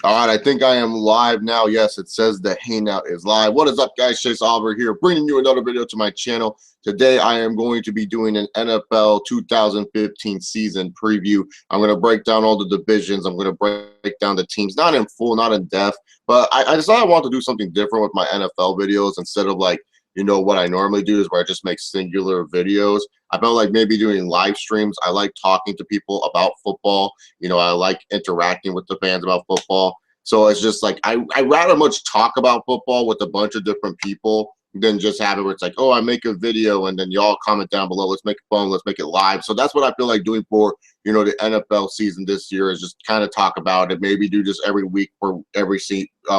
All right, I think I am live now. Yes, it says the Hangout is live. What is up, guys? Chase Oliver here, bringing you another video to my channel. Today, I am going to be doing an NFL 2015 season preview. I'm going to break down all the divisions. I'm going to break down the teams, not in full, not in depth, but I decided I want to do something different with my NFL videos instead of like, you know, what I normally do is where I just make singular videos. I felt like maybe doing live streams. I like talking to people about football. You know, I like interacting with the fans about football. So it's just like I rather much talk about football with a bunch of different people than just have it where it's like, oh, I make a video and then y'all comment down below. Let's make it fun. Let's make it live. So that's what I feel like doing for, you know, the NFL season this year is just kind of talk about it. Maybe do just every week for every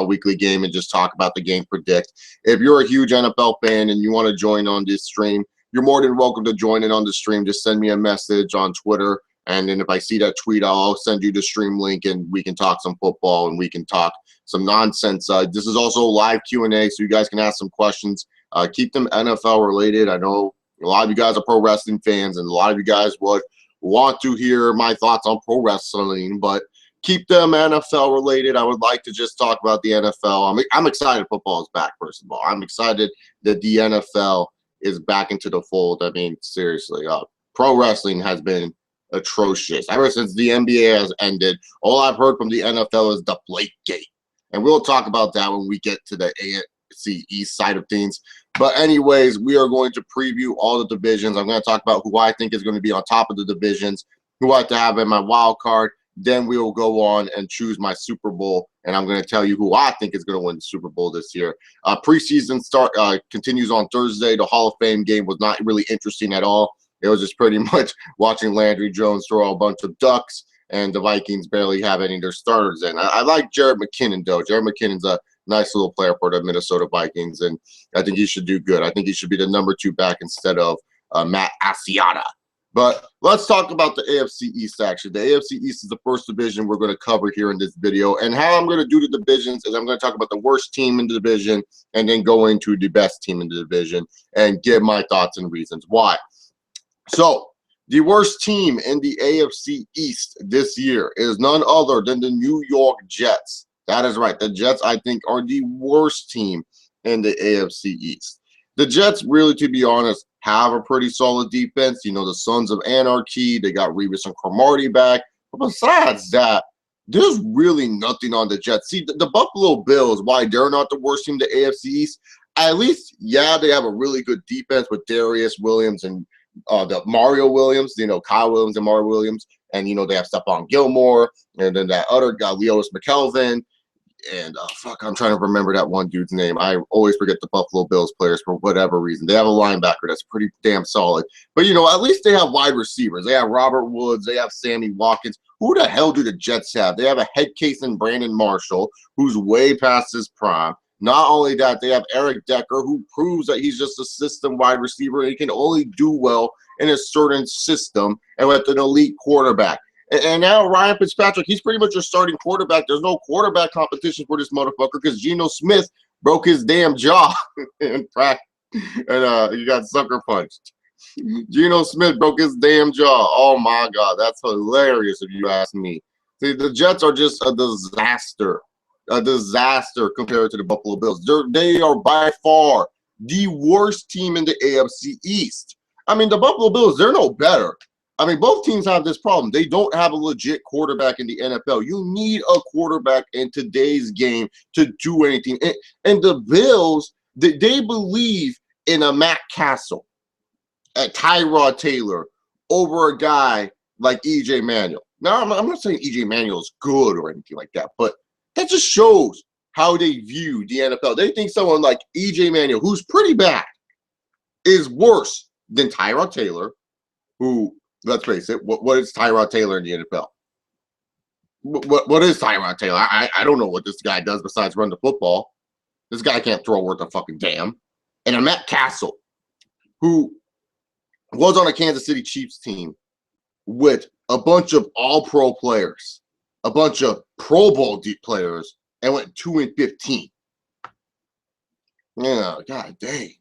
weekly game and just talk about the game, predict. If you're a huge NFL fan and you want to join on this stream, you're more than welcome to join in on the stream. Just send me a message on Twitter. And then if I see that tweet, I'll send you the stream link and we can talk some football and we can talk some nonsense. This is also live Q&A, so you guys can ask some questions. Keep them NFL related. I know a lot of you guys are pro wrestling fans and a lot of you guys would want to hear my thoughts on pro wrestling, but keep them NFL related. I would like to just talk about the NFL. I'm excited football is back, first of all. I'm excited that the NFL is back into the fold. I mean, seriously, pro wrestling has been atrocious ever since the NBA has ended. All I've heard from the NFL is the Deflategate, and we'll talk about that when we get to the AFC East side of things. But anyways, we are going to preview all the divisions. I'm going to talk about who I think is going to be on top of the divisions, who I have to have in my wild card. Then we will go on and choose my Super Bowl, and I'm going to tell you who I think is going to win the Super Bowl this year. Preseason start continues on Thursday. The Hall of Fame game was not really interesting at all. It was just pretty much watching Landry Jones throw a bunch of ducks, and the Vikings barely have any of their starters in. I like Jerick McKinnon, though. Jerick McKinnon's a nice little player for the Minnesota Vikings, and I think he should do good. I think he should be the #2 back instead of Matt Asiata. But let's talk about the AFC East, actually. The AFC East is the first division we're going to cover here in this video. And how I'm going to do the divisions is I'm going to talk about the worst team in the division and then go into the best team in the division and give my thoughts and reasons why. So, the worst team in the AFC East this year is none other than the New York Jets. That is right. The Jets, I think, are the worst team in the AFC East. The Jets, really, to be honest, have a pretty solid defense. You know, the Sons of Anarchy, they got Revis and Cromartie back. But besides that, there's really nothing on the Jets. See, the Buffalo Bills, why they're not the worst team in the AFC East, at least, yeah, they have a really good defense with Darius Williams and the Mario Williams, you know, Kyle Williams and Mario Williams, and, you know, they have Stephon Gilmore, and then that other guy, Leotis McKelvin, and I'm trying to remember that one dude's name. I always forget the Buffalo Bills players for whatever reason. They have a linebacker that's pretty damn solid, but, you know, at least they have wide receivers. They have Robert Woods, they have Sammy Watkins. Who the hell do the Jets have? They have a head case in Brandon Marshall, who's way past his prime. Not only that, they have Eric Decker, who proves that he's just a system wide receiver. He can only do well in a certain system and with an elite quarterback. And now Ryan Fitzpatrick, he's pretty much your starting quarterback. There's no quarterback competition for this motherfucker because Geno Smith broke his damn jaw in practice, and he got sucker punched. Geno Smith broke his damn jaw. Oh, my God. That's hilarious if you ask me. See, the Jets are just a disaster. A disaster compared to the Buffalo Bills. They are by far the worst team in the AFC East. I mean, the Buffalo Bills, they're no better. I mean, both teams have this problem. They don't have a legit quarterback in the NFL. You need a quarterback in today's game to do anything. And the Bills, they believe in a Matt Castle, a Tyrod Taylor, over a guy like E.J. Manuel. Now, I'm not saying E.J. Manuel is good or anything like that, but that just shows how they view the NFL. They think someone like E.J. Manuel, who's pretty bad, is worse than Tyrod Taylor, who, let's face it, what is Tyrod Taylor in the NFL? What is Tyrod Taylor? I don't know what this guy does besides run the football. This guy can't throw worth a fucking damn. And a Matt Castle, who was on a Kansas City Chiefs team with a bunch of all-pro players, a bunch of Pro Bowl deep players, and went 2-15. Yeah, God dang.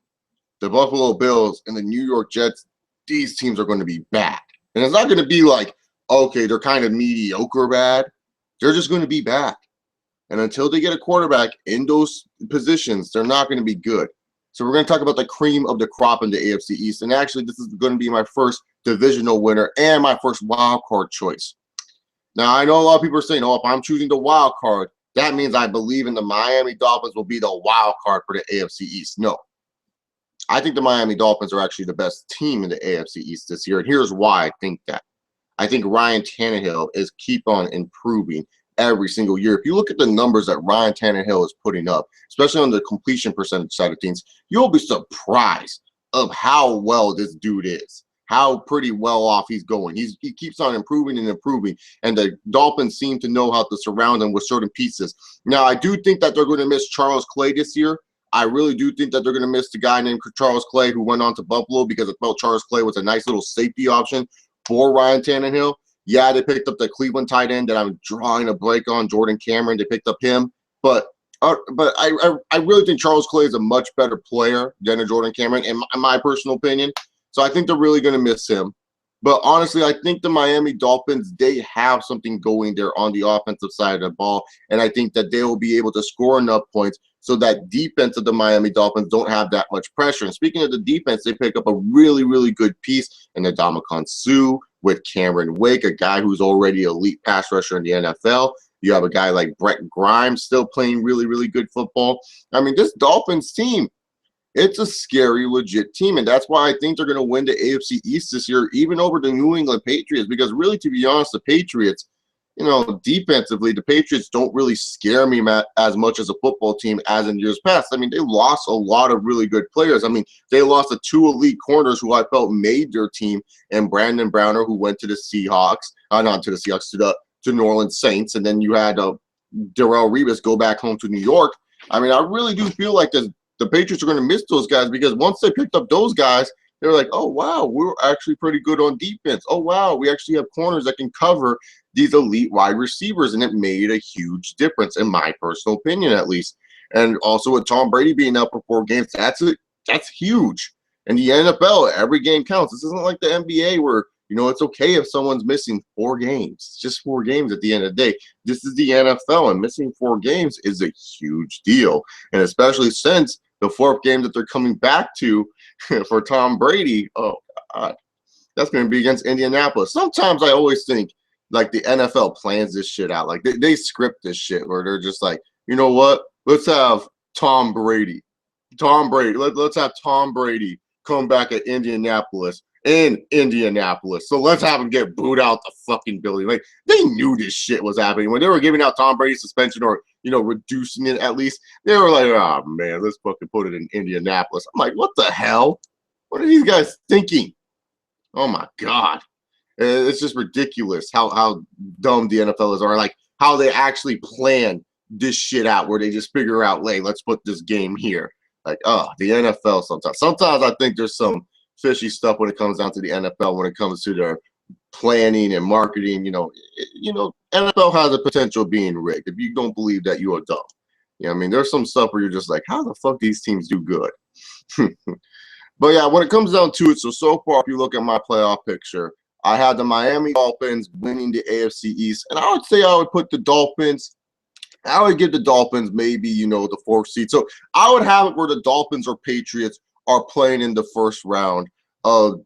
The Buffalo Bills and the New York Jets, these teams are going to be bad. And it's not going to be like, okay, they're kind of mediocre bad. They're just going to be bad. And until they get a quarterback in those positions, they're not going to be good. So we're going to talk about the cream of the crop in the AFC East. And actually, this is going to be my first divisional winner and my first wild card choice. Now, I know a lot of people are saying, oh, if I'm choosing the wild card, that means I believe in the Miami Dolphins will be the wild card for the AFC East. No. I think the Miami Dolphins are actually the best team in the AFC East this year. And here's why I think that. I think Ryan Tannehill is keep on improving every single year. If you look at the numbers that Ryan Tannehill is putting up, especially on the completion percentage side of things, you'll be surprised of how well this dude is, how pretty well off he's going. He keeps on improving and improving, and the Dolphins seem to know how to surround him with certain pieces. Now, I do think that they're going to miss Charles Clay this year. I really do think that they're going to miss the guy named Charles Clay who went on to Buffalo, because I felt Charles Clay was a nice little safety option for Ryan Tannehill. Yeah, they picked up the Cleveland tight end that I'm drawing a break on, Jordan Cameron. They picked up him. But I really think Charles Clay is a much better player than a Jordan Cameron, in my personal opinion. So I think they're really going to miss him. But honestly, I think the Miami Dolphins, they have something going there on the offensive side of the ball. And I think that they will be able to score enough points so that defense of the Miami Dolphins don't have that much pressure. And speaking of the defense, they pick up a really, really good piece in the Ndamukong Suh with Cameron Wake, a guy who's already elite pass rusher in the NFL. You have a guy like Brett Grimes still playing really, really good football. I mean, this Dolphins team, it's a scary, legit team. And that's why I think they're going to win the AFC East this year, even over the New England Patriots. Because really, to be honest, the Patriots, you know, defensively, the Patriots don't really scare me as much as a football team as in years past. I mean, they lost a lot of really good players. I mean, they lost the two elite corners who I felt made their team, and Brandon Browner, who went to the Seahawks, not to the Seahawks, to New Orleans Saints. And then you had Darrelle Revis go back home to New York. I mean, I really do feel like the Patriots are going to miss those guys, because once they picked up those guys, they're like, oh, wow, we're actually pretty good on defense. Oh, wow, we actually have corners that can cover these elite wide receivers, and it made a huge difference, in my personal opinion, at least. And also with Tom Brady being out for 4 games, that's huge. In the NFL, every game counts. This isn't like the NBA where, you know, it's okay if someone's missing 4 games. It's just 4 games at the end of the day. This is the NFL, and missing 4 games is a huge deal, and especially since the 4th game that they're coming back to for Tom Brady, oh, God, that's going to be against Indianapolis. Sometimes I always think, like, the NFL plans this shit out. Like, they script this shit where they're just like, you know what? Let's have Tom Brady. Let's have Tom Brady come back at Indianapolis. So let's have him get booed out the fucking building. Like, they knew this shit was happening. When they were giving out Tom Brady's suspension, or, you know, reducing it at least, they were like, oh, man, let's fucking put it in Indianapolis. I'm like, what the hell? What are these guys thinking? Oh, my God. It's just ridiculous how dumb the NFL is, or like how they actually plan this shit out, where they just figure out, hey, let's put this game here. Like, oh, the NFL sometimes. Sometimes I think there's some fishy stuff when it comes down to the NFL, when it comes to their planning and marketing. You know, NFL has a potential of being rigged. If you don't believe that, you are dumb. You know what I mean? There's some stuff where you're just like, how the fuck these teams do good? But yeah, when it comes down to it, so far, if you look at my playoff picture, I had the Miami Dolphins winning the AFC East, and I would say I would put the Dolphins, I would give the Dolphins maybe, you know, the 4th seed. So I would have it where the Dolphins or Patriots are playing in the first round of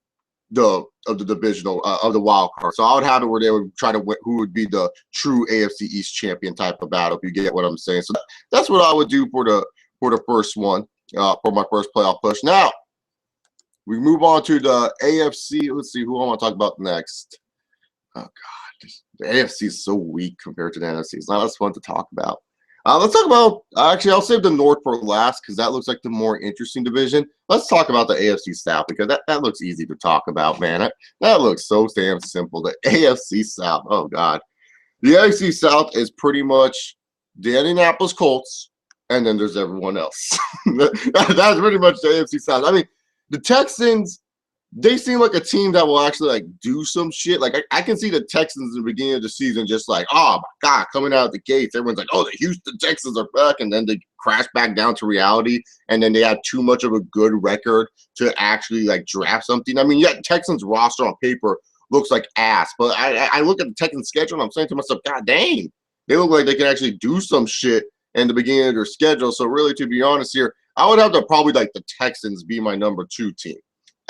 the divisional of the wild card. So I would have it where they would try to win, who would be the true AFC East champion type of battle, if you get what I'm saying. So that's what I would do for the first one, for my first playoff push. Now we move on to the AFC. Let's see who I want to talk about next. Oh God, the AFC is so weak compared to the NFC. It's not as fun to talk about. Let's talk about, actually, I'll save the North for last, because that looks like the more interesting division. Let's talk about the AFC South, because that looks easy to talk about, man. That looks so damn simple. The AFC South, oh God. The AFC South is pretty much the Indianapolis Colts, and then there's everyone else. That's pretty much the AFC South. I mean, the Texans, they seem like a team that will actually, like, do some shit. Like, I can see the Texans in the beginning of the season just like, oh, my God, coming out of the gates. Everyone's like, oh, the Houston Texans are back. And then they crash back down to reality. And then they have too much of a good record to actually, like, draft something. I mean, yeah, Texans roster on paper looks like ass. But I look at the Texans schedule and I'm saying to myself, God dang, They look like they can actually do some shit in the beginning of their schedule. So really, to be honest here, I would have to probably like the Texans be my #2 team.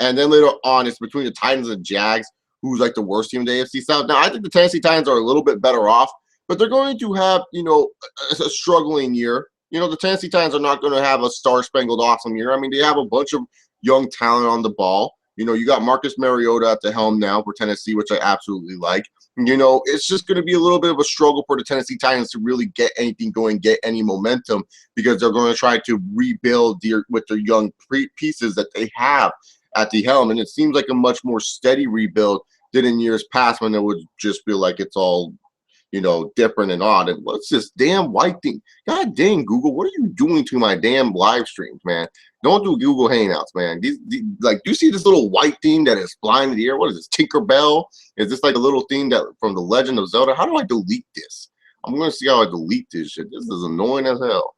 And then later on, it's between the Titans and Jags, who's like the worst team in the AFC South. Now, I think the Tennessee Titans are a little bit better off, but they're going to have, a struggling year. The Tennessee Titans are not going to have a star-spangled awesome year. I mean, they have a bunch of young talent on the ball. You got Marcus Mariota at the helm now for Tennessee, which I absolutely like. It's just going to be a little bit of a struggle for the Tennessee Titans to really get anything going, get any momentum, because they're going to try to rebuild with their young pieces that they have at the helm. And it seems like a much more steady rebuild than in years past, when it would just feel like it's all different and odd. And what's this damn white thing? God dang, Google, what are you doing to my damn live streams, man? Don't do Google Hangouts, man. Do you see this little white thing that is flying in the air? What is this, Tinkerbell? Is this like a little thing that from the Legend of Zelda? How do I delete this? I'm going to see how I delete this shit. This is annoying as hell.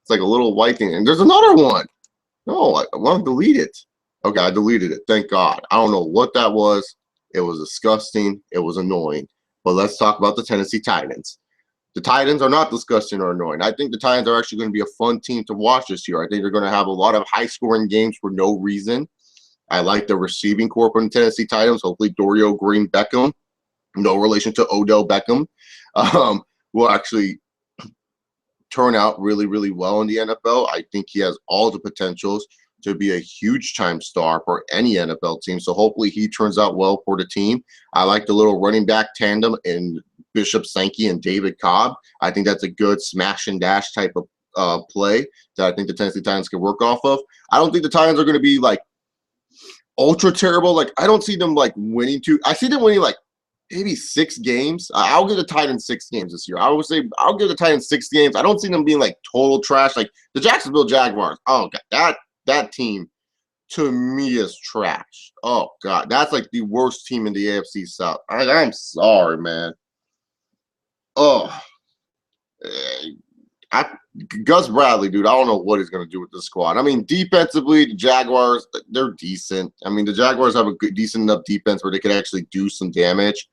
It's like a little white thing. And there's another one. No, I want to delete it. Okay, I deleted it. Thank God. I don't know what that was. It was disgusting. It was annoying. But let's talk about the Tennessee Titans. The Titans are not disgusting or annoying. I think the Titans are actually going to be a fun team to watch this year. I think they're going to have a lot of high-scoring games for no reason. I like the receiving corps from the Tennessee Titans. Hopefully, Dorial Green Beckham, no relation to Odell Beckham, will actually turn out really, really well in the NFL. I think he has all the potentials to be a huge-time star for any NFL team. So hopefully he turns out well for the team. I like the little running back tandem in Bishop Sankey and David Cobb. I think that's a good smash and dash type of play that I think the Tennessee Titans can work off of. I don't think the Titans are going to be like ultra terrible. Like, I don't see them like winning I see them winning like maybe 6 games. I'll give the Titans 6 games this year. I would say I'll give the Titans 6 games. I don't see them being like total trash. Like the Jacksonville Jaguars. Oh God, that team to me is trash. Oh God, that's like the worst team in the AFC South. I'm sorry, man. Oh, Gus Bradley, dude. I don't know what he's gonna do with this squad. I mean, defensively, the Jaguars, they're decent. I mean, the Jaguars have a decent enough defense where they could actually do some damage.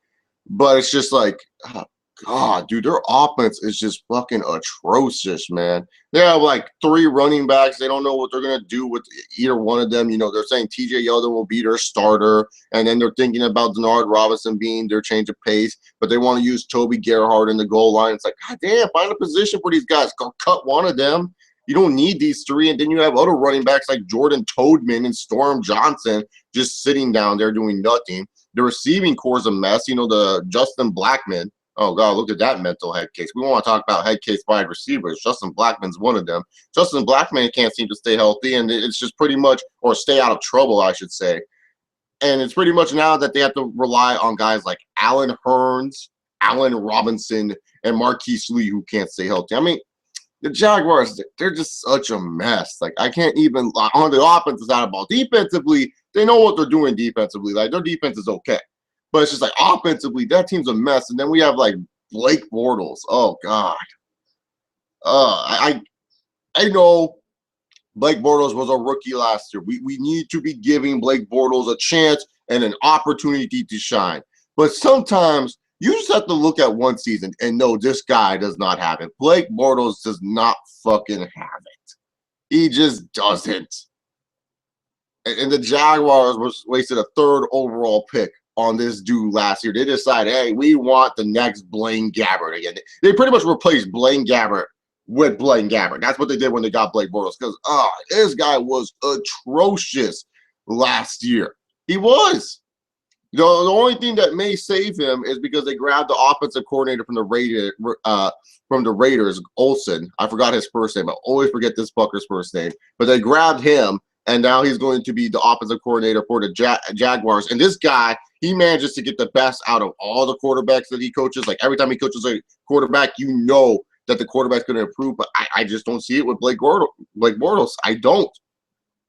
But it's just like, oh God, dude, their offense is just fucking atrocious, man. They have like 3 running backs. They don't know what they're going to do with either one of them. They're saying TJ Yeldon will be their starter, and then they're thinking about Denard Robinson being their change of pace, but they want to use Toby Gerhart in the goal line. It's like, God damn, find a position for these guys. Go cut one of them. You don't need these 3, and then you have other running backs like Jordan Toadman and Storm Johnson just sitting down there doing nothing. The receiving core is a mess. The Justin Blackman. Oh, God, look at that mental head case. We want to talk about head case wide receivers. Justin Blackman's one of them. Justin Blackman can't seem to stay healthy, and it's just pretty much – or stay out of trouble, I should say. And it's pretty much now that they have to rely on guys like Allen Hurns, Allen Robinson, and Marquise Lee who can't stay healthy. I mean, the Jaguars, they're just such a mess. Like, I can't even – on the offensive side of the ball. Defensively, they know what they're doing defensively. Like, their defense is okay. But it's just like offensively, that team's a mess. And then we have like Blake Bortles. Oh God. I know Blake Bortles was a rookie last year. We need to be giving Blake Bortles a chance and an opportunity to shine. But sometimes you just have to look at one season and know this guy does not have it. Blake Bortles does not fucking have it. He just doesn't. And the Jaguars wasted a 3rd overall pick on this dude last year. They decided, hey, we want the next Blaine Gabbert again. They pretty much replaced Blaine Gabbert with Blaine Gabbert. That's what they did when they got Blake Bortles, because this guy was atrocious last year. He was. The only thing that may save him is because they grabbed the offensive coordinator from the Raiders, Olsen. I forgot his first name. I always forget this fucker's first name. But they grabbed him, and now he's going to be the offensive coordinator for the Jaguars. And this guy, he manages to get the best out of all the quarterbacks that he coaches. Like, every time he coaches a quarterback, you know that the quarterback's going to improve. But I just don't see it with Blake Bortles. I don't.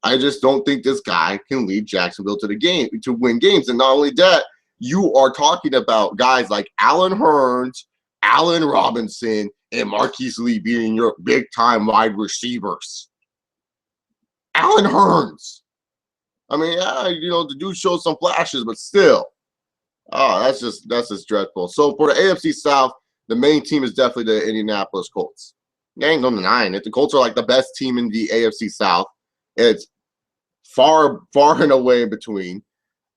I just don't think this guy can lead Jacksonville to win games. And not only that, you are talking about guys like Allen Hurns, Allen Robinson, and Marquise Lee being your big-time wide receivers. Allen Hurns. I mean, the dude showed some flashes, but still. Oh, that's just dreadful. So for the AFC South, the main team is definitely the Indianapolis Colts. There ain't no denying it. The Colts are like the best team in the AFC South. It's far and away in between.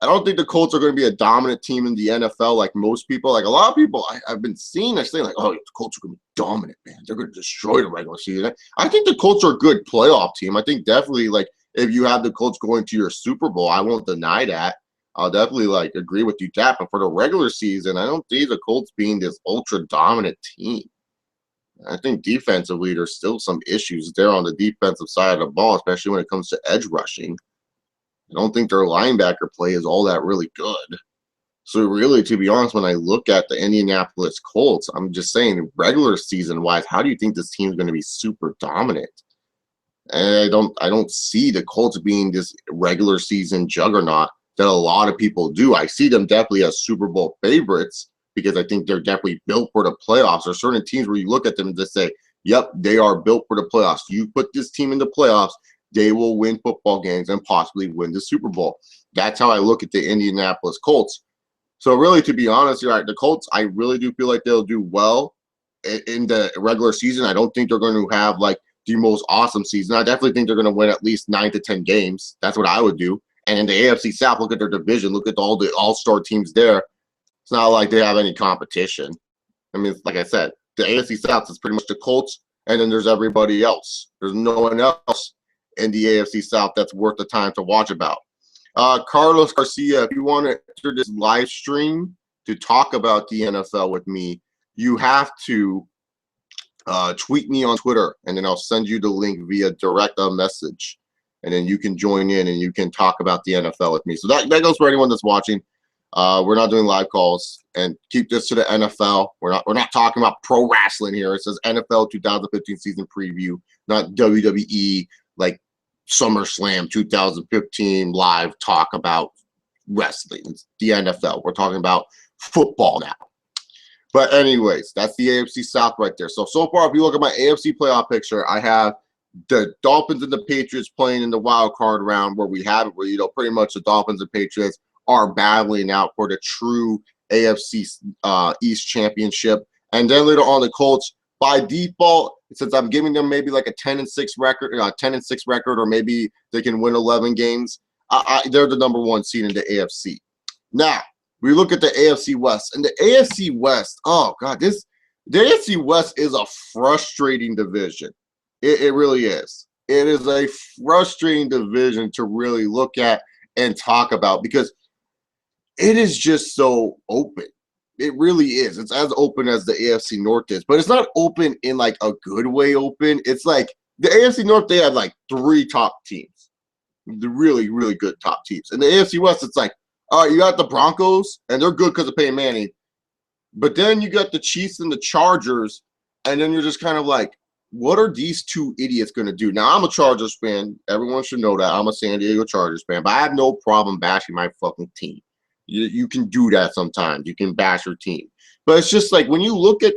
I don't think the Colts are going to be a dominant team in the NFL like most people. Like a lot of people I've been seeing, they're saying like, oh, the Colts are going to be dominant, man. They're going to destroy the regular season. I think the Colts are a good playoff team. I think definitely like if you have the Colts going to your Super Bowl, I won't deny that. I'll definitely like agree with you that. But for the regular season, I don't see the Colts being this ultra dominant team. I think defensively, there's still some issues there on the defensive side of the ball, especially when it comes to edge rushing. I don't think their linebacker play is all that really good. So really, to be honest, when I look at the Indianapolis Colts, I'm just saying regular season-wise, how do you think this team is going to be super dominant? And I don't see the Colts being this regular season juggernaut that a lot of people do. I see them definitely as Super Bowl favorites, because I think they're definitely built for the playoffs. There are certain teams where you look at them and just say, yep, they are built for the playoffs. You put this team in the playoffs, they will win football games and possibly win the Super Bowl. That's how I look at the Indianapolis Colts. So really, to be honest, you're right, the Colts, I really do feel like they'll do well in the regular season. I don't think they're going to have like the most awesome season. I definitely think they're going to win at least 9 to 10 games. That's what I would do. And in the AFC South, look at their division. Look at all the all-star teams there. It's not like they have any competition. I mean, like I said, the AFC South is pretty much the Colts, and then there's everybody else. There's no one else in the AFC South that's worth the time to watch about. Carlos Garcia, if you want to enter this live stream to talk about the NFL with me, you have to tweet me on Twitter, and then I'll send you the link via direct message. And then you can join in and you can talk about the NFL with me. So that goes for anyone that's watching. We're not doing live calls, and keep this to the NFL. We're not talking about pro wrestling here. It says NFL 2015 season preview, not WWE like SummerSlam 2015 live talk about wrestling. It's the NFL. We're talking about football now. But anyways, that's the AFC South right there. So far, if you look at my AFC playoff picture, I have the Dolphins and the Patriots playing in the wild card round, where we have it where, you know, pretty much the Dolphins and Patriots are battling out for the true AFC East championship. And then later on, the Colts, by default, since I'm giving them maybe like a 10-6 record, or maybe they can win 11 games, they're the number 1 seed in the AFC. Now, we look at the AFC West, and the AFC West, oh God, the AFC West is a frustrating division. It really is. It is a frustrating division to really look at and talk about, because it is just so open. It really is. It's as open as the AFC North is, but it's not open in like a good way open. It's like the AFC North, they have like 3 top teams, the really, really good top teams. And the AFC West, it's like, all right, you got the Broncos, and they're good because of Peyton Manning. But then you got the Chiefs and the Chargers, and then you're just kind of like, what are these 2 idiots going to do? Now, I'm a Chargers fan. Everyone should know that. I'm a San Diego Chargers fan, but I have no problem bashing my fucking team. You can do that sometimes. You can bash your team. But it's just like when you look at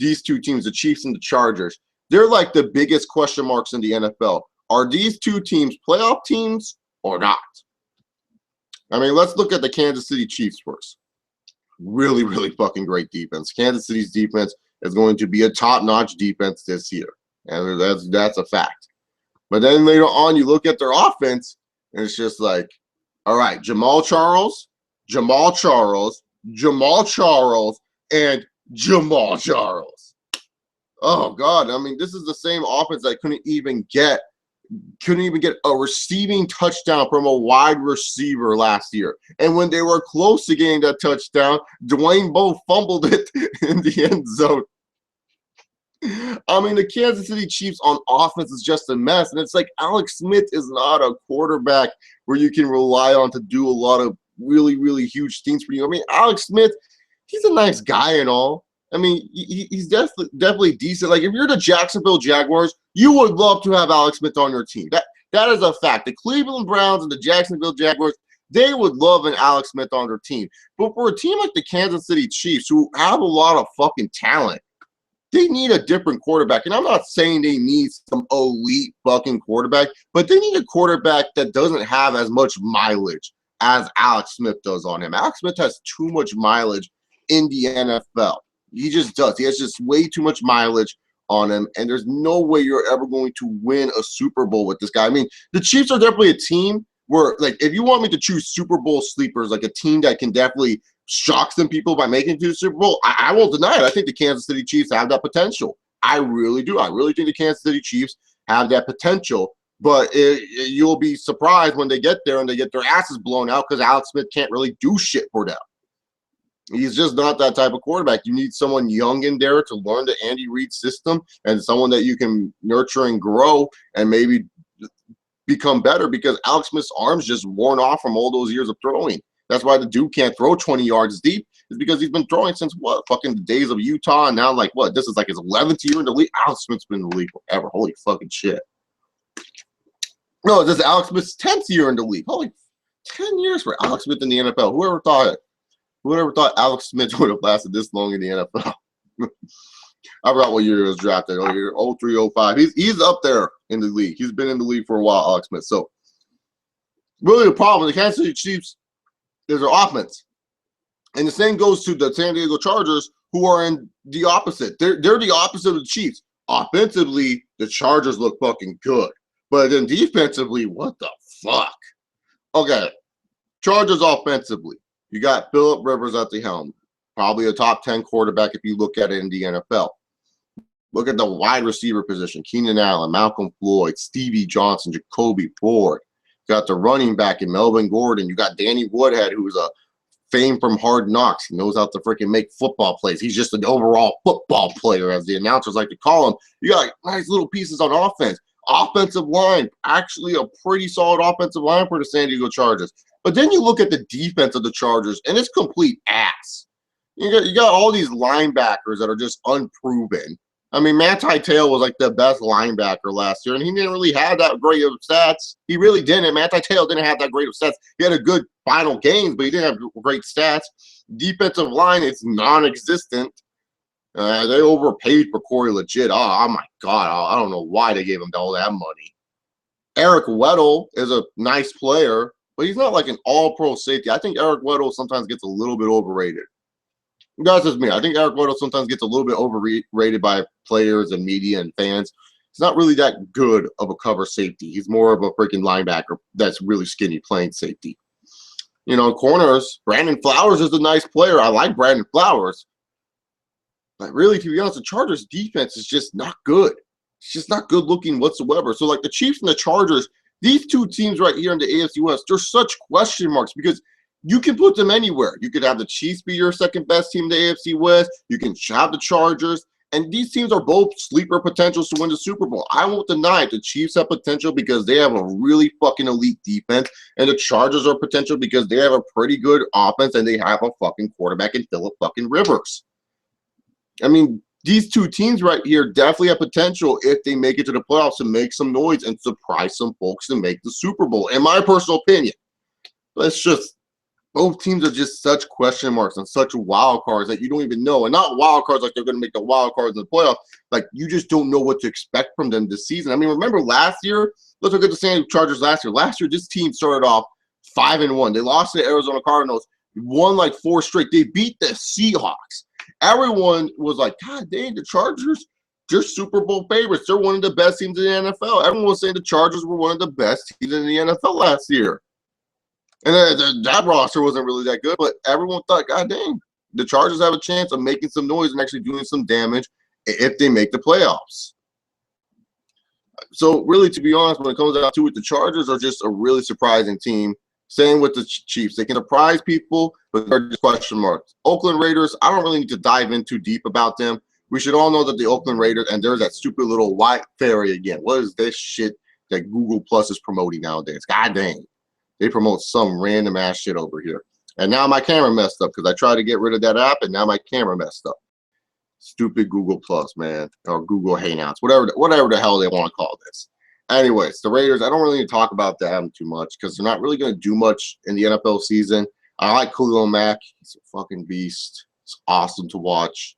these 2 teams, the Chiefs and the Chargers, they're like the biggest question marks in the NFL. Are these 2 teams playoff teams or not? I mean, let's look at the Kansas City Chiefs first. Really, really fucking great defense. Kansas City's defense is going to be a top-notch defense this year, and that's a fact. But then later on, you look at their offense, and it's just like, all right, Jamal Charles, and Jamal Charles. Oh God, I mean, this is the same offense that couldn't even get a receiving touchdown from a wide receiver last year. And when they were close to getting that touchdown, Dwayne Bowe fumbled it in the end zone. I mean, the Kansas City Chiefs on offense is just a mess. And it's like Alex Smith is not a quarterback where you can rely on to do a lot of really, really huge things for you. I mean, Alex Smith, he's a nice guy and all. I mean, he's definitely decent. Like, if you're the Jacksonville Jaguars, you would love to have Alex Smith on your team. That is a fact. The Cleveland Browns and the Jacksonville Jaguars, they would love an Alex Smith on their team. But for a team like the Kansas City Chiefs, who have a lot of fucking talent, they need a different quarterback. And I'm not saying they need some elite fucking quarterback, but they need a quarterback that doesn't have as much mileage as Alex Smith does on him. Alex Smith has too much mileage in the NFL. He just does. He has just way too much mileage on him, and there's no way you're ever going to win a Super Bowl with this guy. I mean, the Chiefs are definitely a team where, like, if you want me to choose Super Bowl sleepers, like a team that can definitely shock some people by making it to the Super Bowl, I won't deny it. I think the Kansas City Chiefs have that potential. I really do. I really think the Kansas City Chiefs have that potential. But you'll be surprised when they get there and they get their asses blown out because Alex Smith can't really do shit for them. He's just not that type of quarterback. You need someone young in there to learn the Andy Reid system and someone that you can nurture and grow and maybe become better, because Alex Smith's arm's just worn off from all those years of throwing. That's why the dude can't throw 20 yards deep, is because he's been throwing since what? Fucking the days of Utah. And now, like, what? This is like his 11th year in the league. Alex Smith's been in the league forever. Holy fucking shit. No, this is Alex Smith's 10th year in the league. Holy 10 years for Alex Smith in the NFL. Whoever thought it? Whoever thought Alex Smith would have lasted this long in the NFL? I forgot what year he was drafted. 03, 05. He's up there in the league. He's been in the league for a while, Alex Smith. So, really the problem with the Kansas City Chiefs is their offense. And the same goes to the San Diego Chargers, who are in the opposite. They're the opposite of the Chiefs. Offensively, the Chargers look fucking good. But then defensively, what the fuck? Okay, Chargers offensively. You got Phillip Rivers at the helm, probably a top 10 quarterback if you look at it in the NFL. Look at the wide receiver position: Keenan Allen, Malcolm Floyd, Stevie Johnson, Jacoby Ford. You got the running back in Melvin Gordon. You got Danny Woodhead, who's a fame from Hard Knocks. He knows how to freaking make football plays. He's just an overall football player, as the announcers like to call him. You got nice little pieces on offense. Offensive line, actually a pretty solid offensive line for the San Diego Chargers. But then you look at the defense of the Chargers, and it's complete ass. You got all these linebackers that are just unproven. I mean, Manti Te'o was like the best linebacker last year, and he didn't really have that great of stats. He really didn't. Manti Te'o didn't have that great of stats. He had a good final games, but he didn't have great stats. Defensive line is non-existent. They overpaid for Corey Legit. Oh my God. I don't know why they gave him all that money. Eric Weddle is a nice player, but he's not like an all-pro safety. I think Eric Weddle sometimes gets a little bit overrated. That's just me. I think Eric Weddle sometimes gets a little bit overrated by players and media and fans. He's not really that good of a cover safety. He's more of a freaking linebacker that's really skinny playing safety. You know, corners, Brandon Flowers is a nice player. I like Brandon Flowers. But really, to be honest, the Chargers' defense is just not good. It's just not good looking whatsoever. So, like, the Chiefs and the Chargers, these two teams right here in the AFC West, they're such question marks because you can put them anywhere. You could have the Chiefs be your second best team in the AFC West. You can have the Chargers. And these teams are both sleeper potentials to win the Super Bowl. I won't deny it. The Chiefs have potential because they have a really fucking elite defense. And the Chargers are potential because they have a pretty good offense and they have a fucking quarterback in Phillip fucking Rivers. I mean, these two teams right here definitely have potential if they make it to the playoffs and make some noise and surprise some folks and make the Super Bowl, in my personal opinion. But it's just, both teams are just such question marks and such wild cards that you don't even know. And not wild cards like they're going to make the wild cards in the playoffs. Like, you just don't know what to expect from them this season. I mean, remember last year? Let's look at the San Diego Chargers last year. Last year, this team started off 5-1. They lost to the Arizona Cardinals, won like 4 straight. They beat the Seahawks. Everyone was like, God dang, the Chargers, they're Super Bowl favorites. They're one of the best teams in the NFL. Everyone was saying the Chargers were one of the best teams in the NFL last year. And that roster wasn't really that good, but everyone thought, God dang, the Chargers have a chance of making some noise and actually doing some damage if they make the playoffs. So really, to be honest, when it comes down to it, the Chargers are just a really surprising team. Same with the Chiefs. They can surprise people, but they're just question marks. Oakland Raiders, I don't really need to dive in too deep about them. We should all know that the Oakland Raiders, and there's that stupid little white fairy again. What is this shit that Google Plus is promoting nowadays? God dang. They promote some random ass shit over here. And now my camera messed up because I tried to get rid of that app, and now my camera messed up. Stupid Google Plus, man, or Google Hangouts, whatever the hell they want to call this. Anyways, the Raiders, I don't really need to talk about them too much because they're not really going to do much in the NFL season. I like Khalil Mack. He's a fucking beast. It's awesome to watch.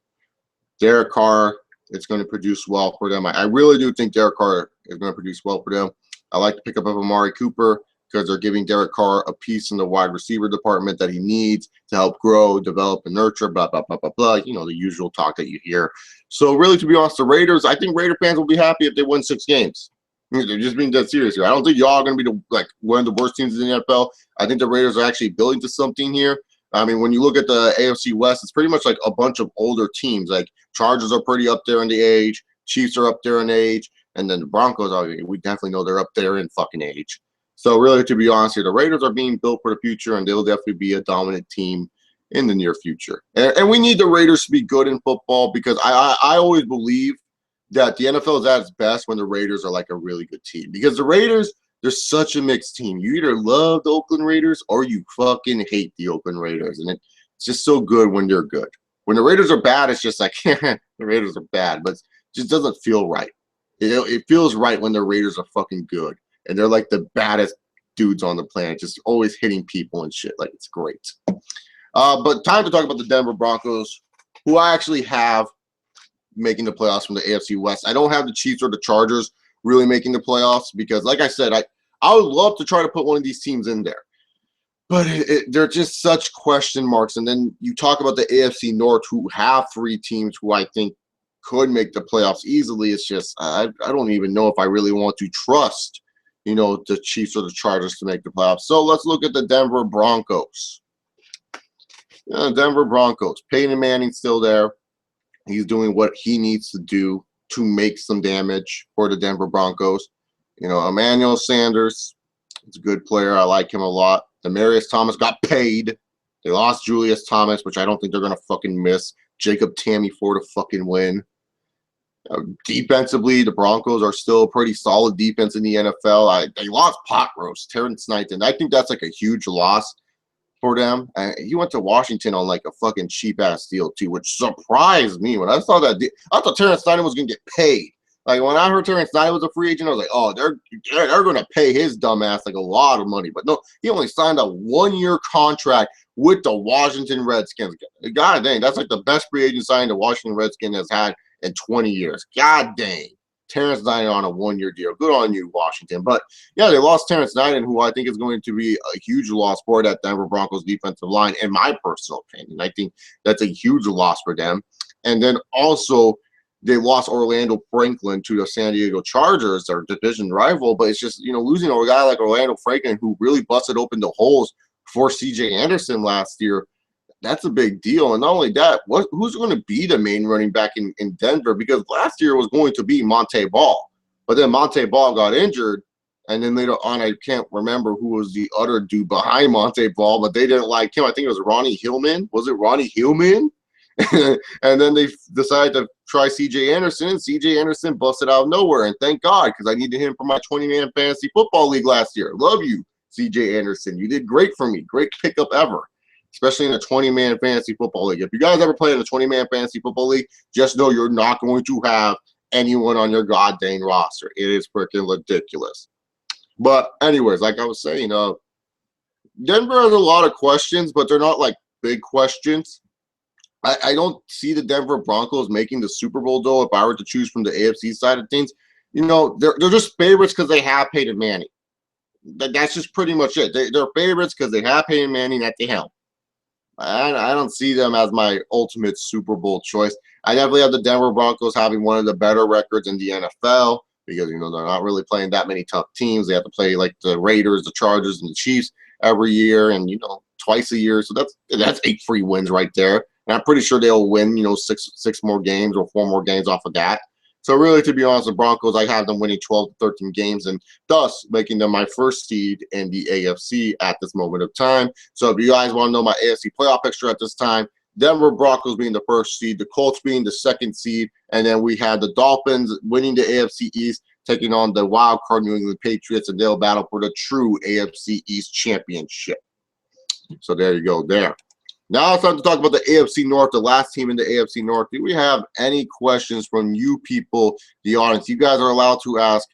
Derek Carr, it's going to produce well for them. I really do think Derek Carr is going to produce well for them. I like the pickup of Amari Cooper. because they're giving Derek Carr a piece in the wide receiver department that he needs to help grow, develop, and nurture, blah, blah, blah, blah, blah. You know, the usual talk that you hear. So really, to be honest, the Raiders, I think Raider fans will be happy if they win 6 games. They're just being dead serious here. I don't think y'all are going to be one of the worst teams in the NFL. I think the Raiders are actually building to something here. I mean, when you look at the AFC West, it's pretty much like a bunch of older teams. Like Chargers are pretty up there in the age. Chiefs are up there in age. And then the Broncos, we definitely know they're up there in fucking age. So really, to be honest here, the Raiders are being built for the future, and they'll definitely be a dominant team in the near future. And we need the Raiders to be good in football, because I always believe that the NFL is at its best when the Raiders are like a really good team. Because the Raiders, they're such a mixed team. You either love the Oakland Raiders or you fucking hate the Oakland Raiders. And it's just so good when they're good. When the Raiders are bad, it's just like, the Raiders are bad. But it just doesn't feel right. It feels right when the Raiders are fucking good. And they're like the baddest dudes on the planet, just always hitting people and shit. Like, it's great. But time to talk about the Denver Broncos, who I actually have making the playoffs from the AFC West. I don't have the Chiefs or the Chargers really making the playoffs because, like I said, I would love to try to put one of these teams in there. But they're just such question marks. And then you talk about the AFC North, who have 3 teams who I think could make the playoffs easily. It's just I don't even know if I really want to trust, you know, the Chiefs or the Chargers to make the playoffs. So let's look at the Denver Broncos. Denver Broncos. Peyton Manning's still there. He's doing what he needs to do to make some damage for the Denver Broncos. You know, Emmanuel Sanders is a good player. I like him a lot. Demaryius Thomas got paid. They lost Julius Thomas, which I don't think they're going to fucking miss. Jacob Tamme for the fucking win. Defensively, the Broncos are still a pretty solid defense in the NFL. They lost pot roast, Terrence Knighton. I think that's like a huge loss for them. He went to Washington on like a fucking cheap ass deal too, which surprised me when I saw that. I thought Terrence Knighton was gonna get paid. Like when I heard Terrence Knighton was a free agent, I was like, oh, they're gonna pay his dumb ass like a lot of money. But no, he only signed a 1-year contract with the Washington Redskins. God dang, that's like the best free agent signing the Washington Redskins has had in 20 years. God dang. Terrence Knighton on a 1-year deal. Good on you, Washington. But, yeah, they lost Terrence Knighton, who I think is going to be a huge loss for that Denver Broncos defensive line, in my personal opinion. I think that's a huge loss for them. And then also they lost Orlando Franklin to the San Diego Chargers, their division rival. But it's just, you know, losing a guy like Orlando Franklin, who really busted open the holes for C.J. Anderson last year, that's a big deal. And not only that, who's going to be the main running back in Denver? Because last year was going to be Monte Ball. But then Monte Ball got injured. And then later on, I can't remember who was the other dude behind Monte Ball, but they didn't like him. I think it was Ronnie Hillman. Was it Ronnie Hillman? And then they decided to try C.J. Anderson. And C.J. Anderson busted out of nowhere. And thank God, because I needed him for my 20-man fantasy football league last year. Love you, C.J. Anderson. You did great for me. Great pickup ever, especially in a 20-man fantasy football league. If you guys ever play in a 20-man fantasy football league, just know you're not going to have anyone on your goddamn roster. It is freaking ridiculous. But anyways, like I was saying, Denver has a lot of questions, but they're not like big questions. I don't see the Denver Broncos making the Super Bowl, though, if I were to choose from the AFC side of things. You know, they're just favorites because they have Peyton Manning. That's just pretty much it. They're favorites because they have Peyton Manning at the helm. I don't see them as my ultimate Super Bowl choice. I definitely have the Denver Broncos having one of the better records in the NFL because, you know, they're not really playing that many tough teams. They have to play like the Raiders, the Chargers, and the Chiefs every year and, you know, twice a year. So that's 8 free wins right there. And I'm pretty sure they'll win, you know, six more games or 4 more games off of that. So really, to be honest, the Broncos, I have them winning 12 to 13 games and thus making them my first seed in the AFC at this moment of time. So if you guys want to know my AFC playoff picture at this time, Denver Broncos being the first seed, the Colts being the second seed, and then we had the Dolphins winning the AFC East, taking on the wild card New England Patriots, and they'll battle for the true AFC East championship. So there you go there. Now it's time to talk about the AFC North, the last team in the AFC North. Do we have any questions from you people, the audience? You guys are allowed to ask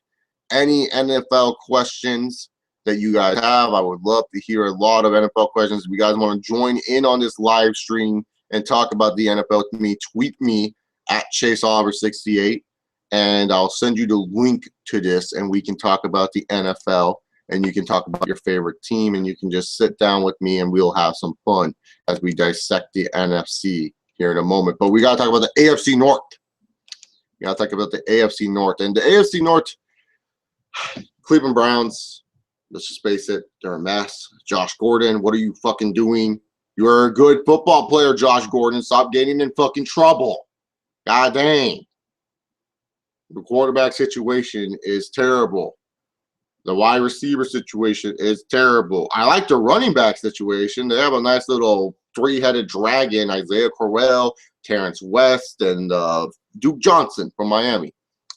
any NFL questions that you guys have. I would love to hear a lot of NFL questions. If you guys want to join in on this live stream and talk about the NFL with me, tweet me at ChaseOliver68, and I'll send you the link to this, and we can talk about the NFL and you can talk about your favorite team, and you can just sit down with me and we'll have some fun as we dissect the NFC here in a moment. But we got to talk about the AFC North. We got to talk about the AFC North. And the AFC North, Cleveland Browns, let's just face it, they're a mess. Josh Gordon, what are you fucking doing? You're a good football player, Josh Gordon. Stop getting in fucking trouble. God dang. The quarterback situation is terrible. The wide receiver situation is terrible. I like the running back situation. They have a nice little three-headed dragon, Isaiah Crowell, Terrence West, and Duke Johnson from Miami.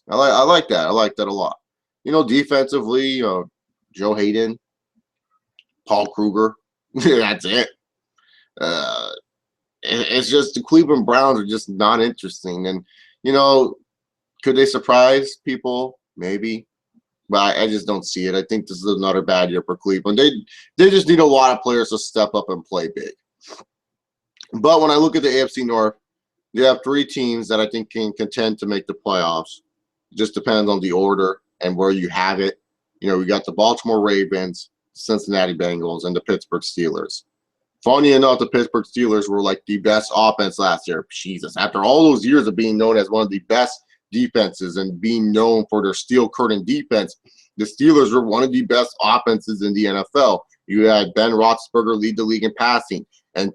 I like that. I like that a lot. You know, defensively, Joe Hayden, Paul Kruger. That's it. It's just the Cleveland Browns are just not interesting. And, you know, could they surprise people? Maybe. But I just don't see it. I think this is another bad year for Cleveland. They just need a lot of players to step up and play big. But when I look at the AFC North, you have three teams that I think can contend to make the playoffs. It just depends on the order and where you have it. You know, we got the Baltimore Ravens, Cincinnati Bengals, and the Pittsburgh Steelers. Funny enough, the Pittsburgh Steelers were like the best offense last year. Jesus, after all those years of being known as one of the best defenses and being known for their steel curtain defense, the Steelers were one of the best offenses in the NFL. You had Ben Roethlisberger lead the league in passing, and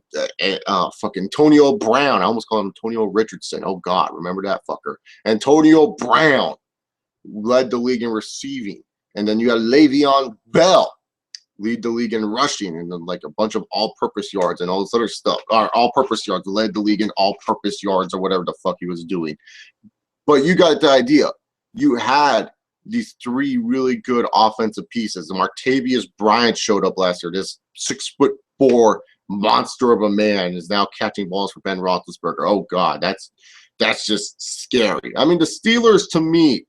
fucking Antonio Brown. I almost called him Antonio Richardson. Oh God, remember that fucker? Antonio Brown led the league in receiving, and then you had Le'Veon Bell lead the league in rushing, and then like a bunch of all-purpose yards and all this other stuff. Or all-purpose yards, led the league in all-purpose yards or whatever the fuck he was doing. But you got the idea. You had these three really good offensive pieces. And Martavius Bryant showed up last year. This 6'4" monster of a man is now catching balls for Ben Roethlisberger. Oh God, that's just scary. I mean, the Steelers, to me,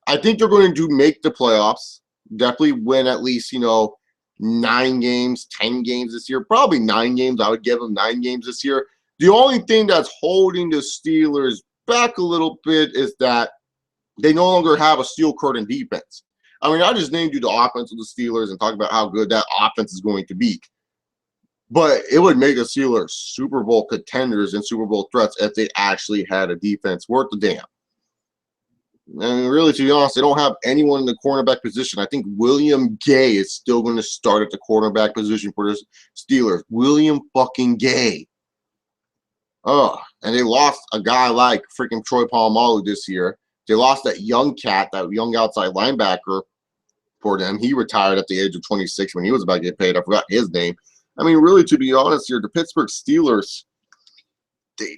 I think they're going to make the playoffs. Definitely win at least, you know, 9 games, 10 games this year. Probably 9 games. I would give them 9 games this year. The only thing that's holding the Steelers back a little bit is that they no longer have a steel curtain defense. I mean, I just named you the offense of the Steelers and talked about how good that offense is going to be. But it would make the Steelers Super Bowl contenders and Super Bowl threats if they actually had a defense worth the damn. And really, to be honest, they don't have anyone in the cornerback position. I think William Gay is still going to start at the cornerback position for the Steelers. William fucking Gay. Oh, and they lost a guy like freaking Troy Polamalu this year. They lost that young cat, that young outside linebacker for them. He retired at the age of 26 when he was about to get paid. I forgot his name. I mean, really, to be honest here, the Pittsburgh Steelers,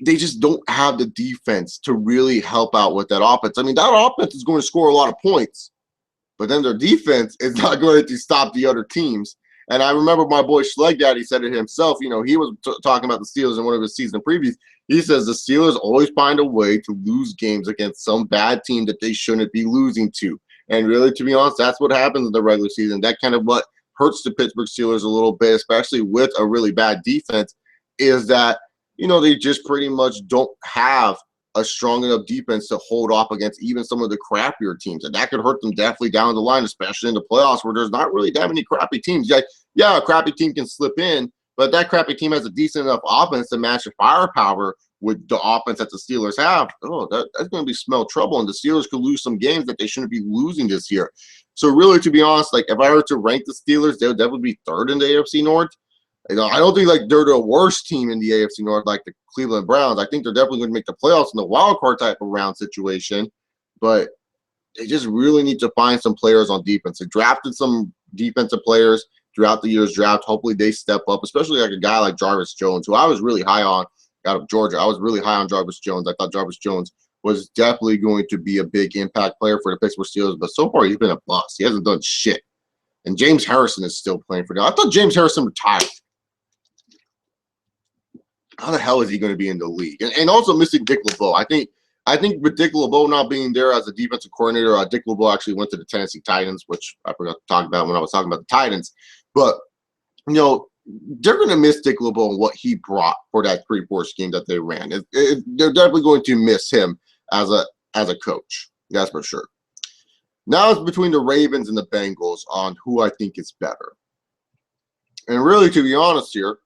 they just don't have the defense to really help out with that offense. I mean, that offense is going to score a lot of points, but then their defense is not going to stop the other teams. And I remember my boy Schleg Daddy said it himself. You know, he was talking about the Steelers in one of his season previews. He says the Steelers always find a way to lose games against some bad team that they shouldn't be losing to. And really, to be honest, that's what happens in the regular season. That kind of what hurts the Pittsburgh Steelers a little bit, especially with a really bad defense, is that, you know, they just pretty much don't have a strong enough defense to hold off against even some of the crappier teams. And that could hurt them definitely down the line, especially in the playoffs where there's not really that many crappy teams. Yeah, a crappy team can slip in, but that crappy team has a decent enough offense to match the firepower with the offense that the Steelers have. Oh, that's going to be smell trouble. And the Steelers could lose some games that they shouldn't be losing this year. So really, to be honest, like if I were to rank the Steelers, they would definitely be third in the AFC North. You know, I don't think like they're the worst team in the AFC North like the Cleveland Browns. I think they're definitely going to make the playoffs in the wild card type of round situation, but they just really need to find some players on defense. They drafted some defensive players throughout the year's draft. Hopefully they step up, especially like a guy like Jarvis Jones, who I was really high on out of Georgia. I was really high on Jarvis Jones. I thought Jarvis Jones was definitely going to be a big impact player for the Pittsburgh Steelers, but so far he's been a bust. He hasn't done shit. And James Harrison is still playing for them. I thought James Harrison retired. How the hell is he going to be in the league? And also missing Dick LeBeau. I think with Dick LeBeau not being there as a defensive coordinator, Dick LeBeau actually went to the Tennessee Titans, which I forgot to talk about when I was talking about the Titans. But, you know, they're going to miss Dick LeBeau and what he brought for that 3-4 scheme that they ran. They're definitely going to miss him as a coach. That's for sure. Now it's between the Ravens and the Bengals on who I think is better. And really, to be honest here,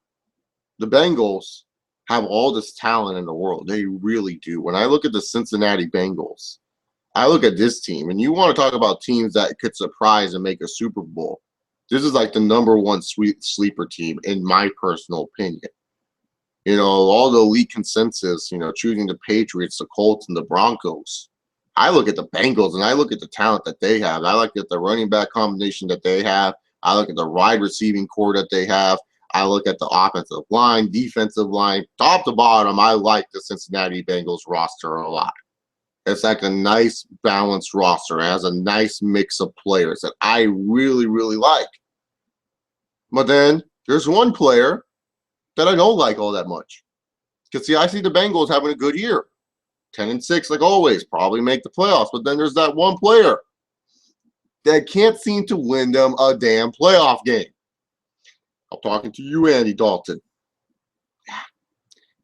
the Bengals have all this talent in the world. They really do. When I look at the Cincinnati Bengals, I look at this team, and you want to talk about teams that could surprise and make a Super Bowl. This is like the #1 sweet sleeper team, in my personal opinion. You know, all the elite consensus, you know, choosing the Patriots, the Colts, and the Broncos. I look at the Bengals, and I look at the talent that they have. I look at the running back combination that they have. I look at the wide receiving core that they have. I look at the offensive line, defensive line, top to bottom. I like the Cincinnati Bengals roster a lot. It's like a nice balanced roster. It has a nice mix of players that I really, really like. But then there's one player that I don't like all that much. Because, see, I see the Bengals having a good year. 10-6, like always, probably make the playoffs. But then there's that one player that can't seem to win them a damn playoff game. I'm talking to you, Andy Dalton.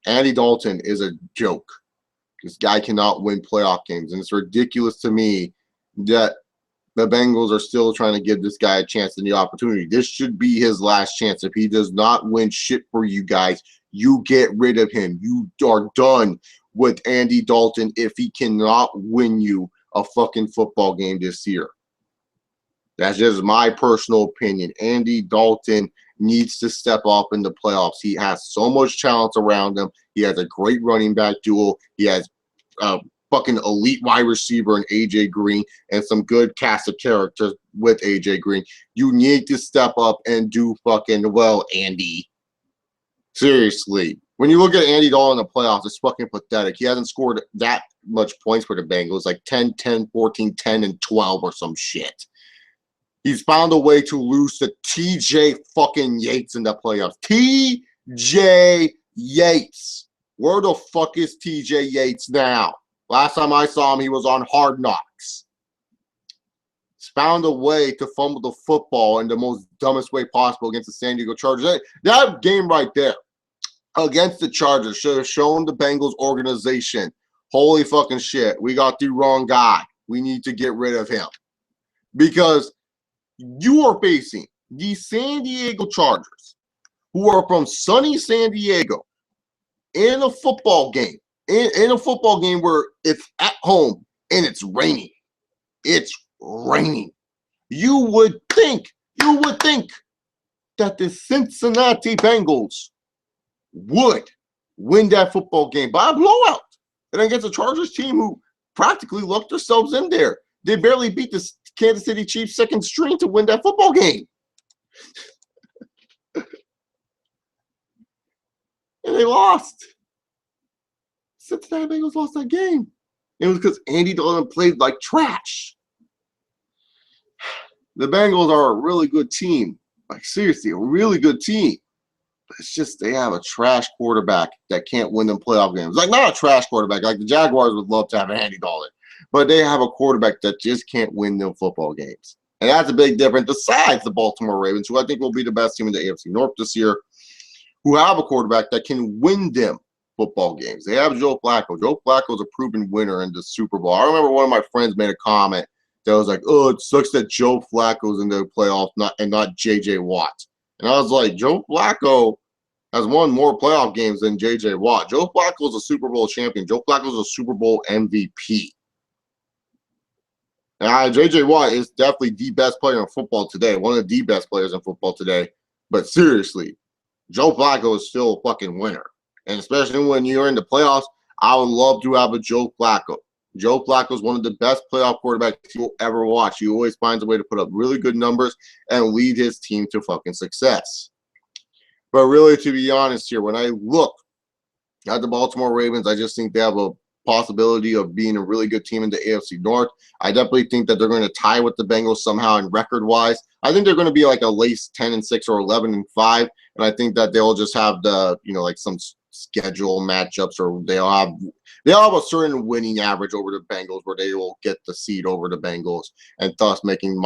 Andy Dalton is a joke. This guy cannot win playoff games. And it's ridiculous to me that the Bengals are still trying to give this guy a chance and the opportunity. This should be his last chance. If he does not win shit for you guys, you get rid of him. You are done with Andy Dalton if he cannot win you a fucking football game this year. That's just my personal opinion. Andy Dalton needs to step up in the playoffs. He has so much talent around him. He has a great running back duo. He has a fucking elite wide receiver in A.J. Green and some good cast of characters with A.J. Green. You need to step up and do fucking well, Andy. Seriously. When you look at Andy Dalton in the playoffs, it's fucking pathetic. He hasn't scored that much points for the Bengals, like 10, 10, 14, 10, and 12 or some shit. He's found a way to lose to T.J. fucking Yates in the playoffs. T.J. Yates. Where the fuck is T.J. Yates now? Last time I saw him, he was on Hard Knocks. He's found a way to fumble the football in the most dumbest way possible against the San Diego Chargers. That game right there against the Chargers should have shown the Bengals organization, holy fucking shit, we got the wrong guy. We need to get rid of him. Because you are facing the San Diego Chargers, who are from sunny San Diego, in a football game. In a football game where it's at home and it's raining. It's raining. You would think that the Cincinnati Bengals would win that football game by a blowout. And against a Chargers team who practically locked themselves in there. They barely beat the Kansas City Chiefs second string to win that football game. And they lost. Cincinnati Bengals lost that game. It was because Andy Dalton played like trash. The Bengals are a really good team. Like, seriously, a really good team. But it's just they have a trash quarterback that can't win them playoff games. Like, not a trash quarterback. Like, the Jaguars would love to have Andy Dalton. But they have a quarterback that just can't win them football games. And that's a big difference besides the Baltimore Ravens, who I think will be the best team in the AFC North this year, who have a quarterback that can win them football games. They have Joe Flacco. Joe Flacco is a proven winner in the Super Bowl. I remember one of my friends made a comment that was like, oh, it sucks that Joe Flacco's in the playoffs and not J.J. Watt. And I was like, Joe Flacco has won more playoff games than J.J. Watt. Joe Flacco's a Super Bowl champion. Joe Flacco's a Super Bowl MVP. And J.J. Watt is definitely the best player in football today, one of the best players in football today. But seriously, Joe Flacco is still a fucking winner. And especially when you're in the playoffs, I would love to have a Joe Flacco. Joe Flacco is one of the best playoff quarterbacks you'll ever watch. He always finds a way to put up really good numbers and lead his team to fucking success. But really, to be honest here, when I look at the Baltimore Ravens, I just think they have a possibility of being a really good team in the AFC North. I definitely think that they're going to tie with the Bengals somehow in record-wise. I think they're going to be like a late 10-6 or 11-5, and I think that they'll just have the, like some schedule matchups, or they'll have a certain winning average over the Bengals where they will get the seed over the Bengals, and thus making in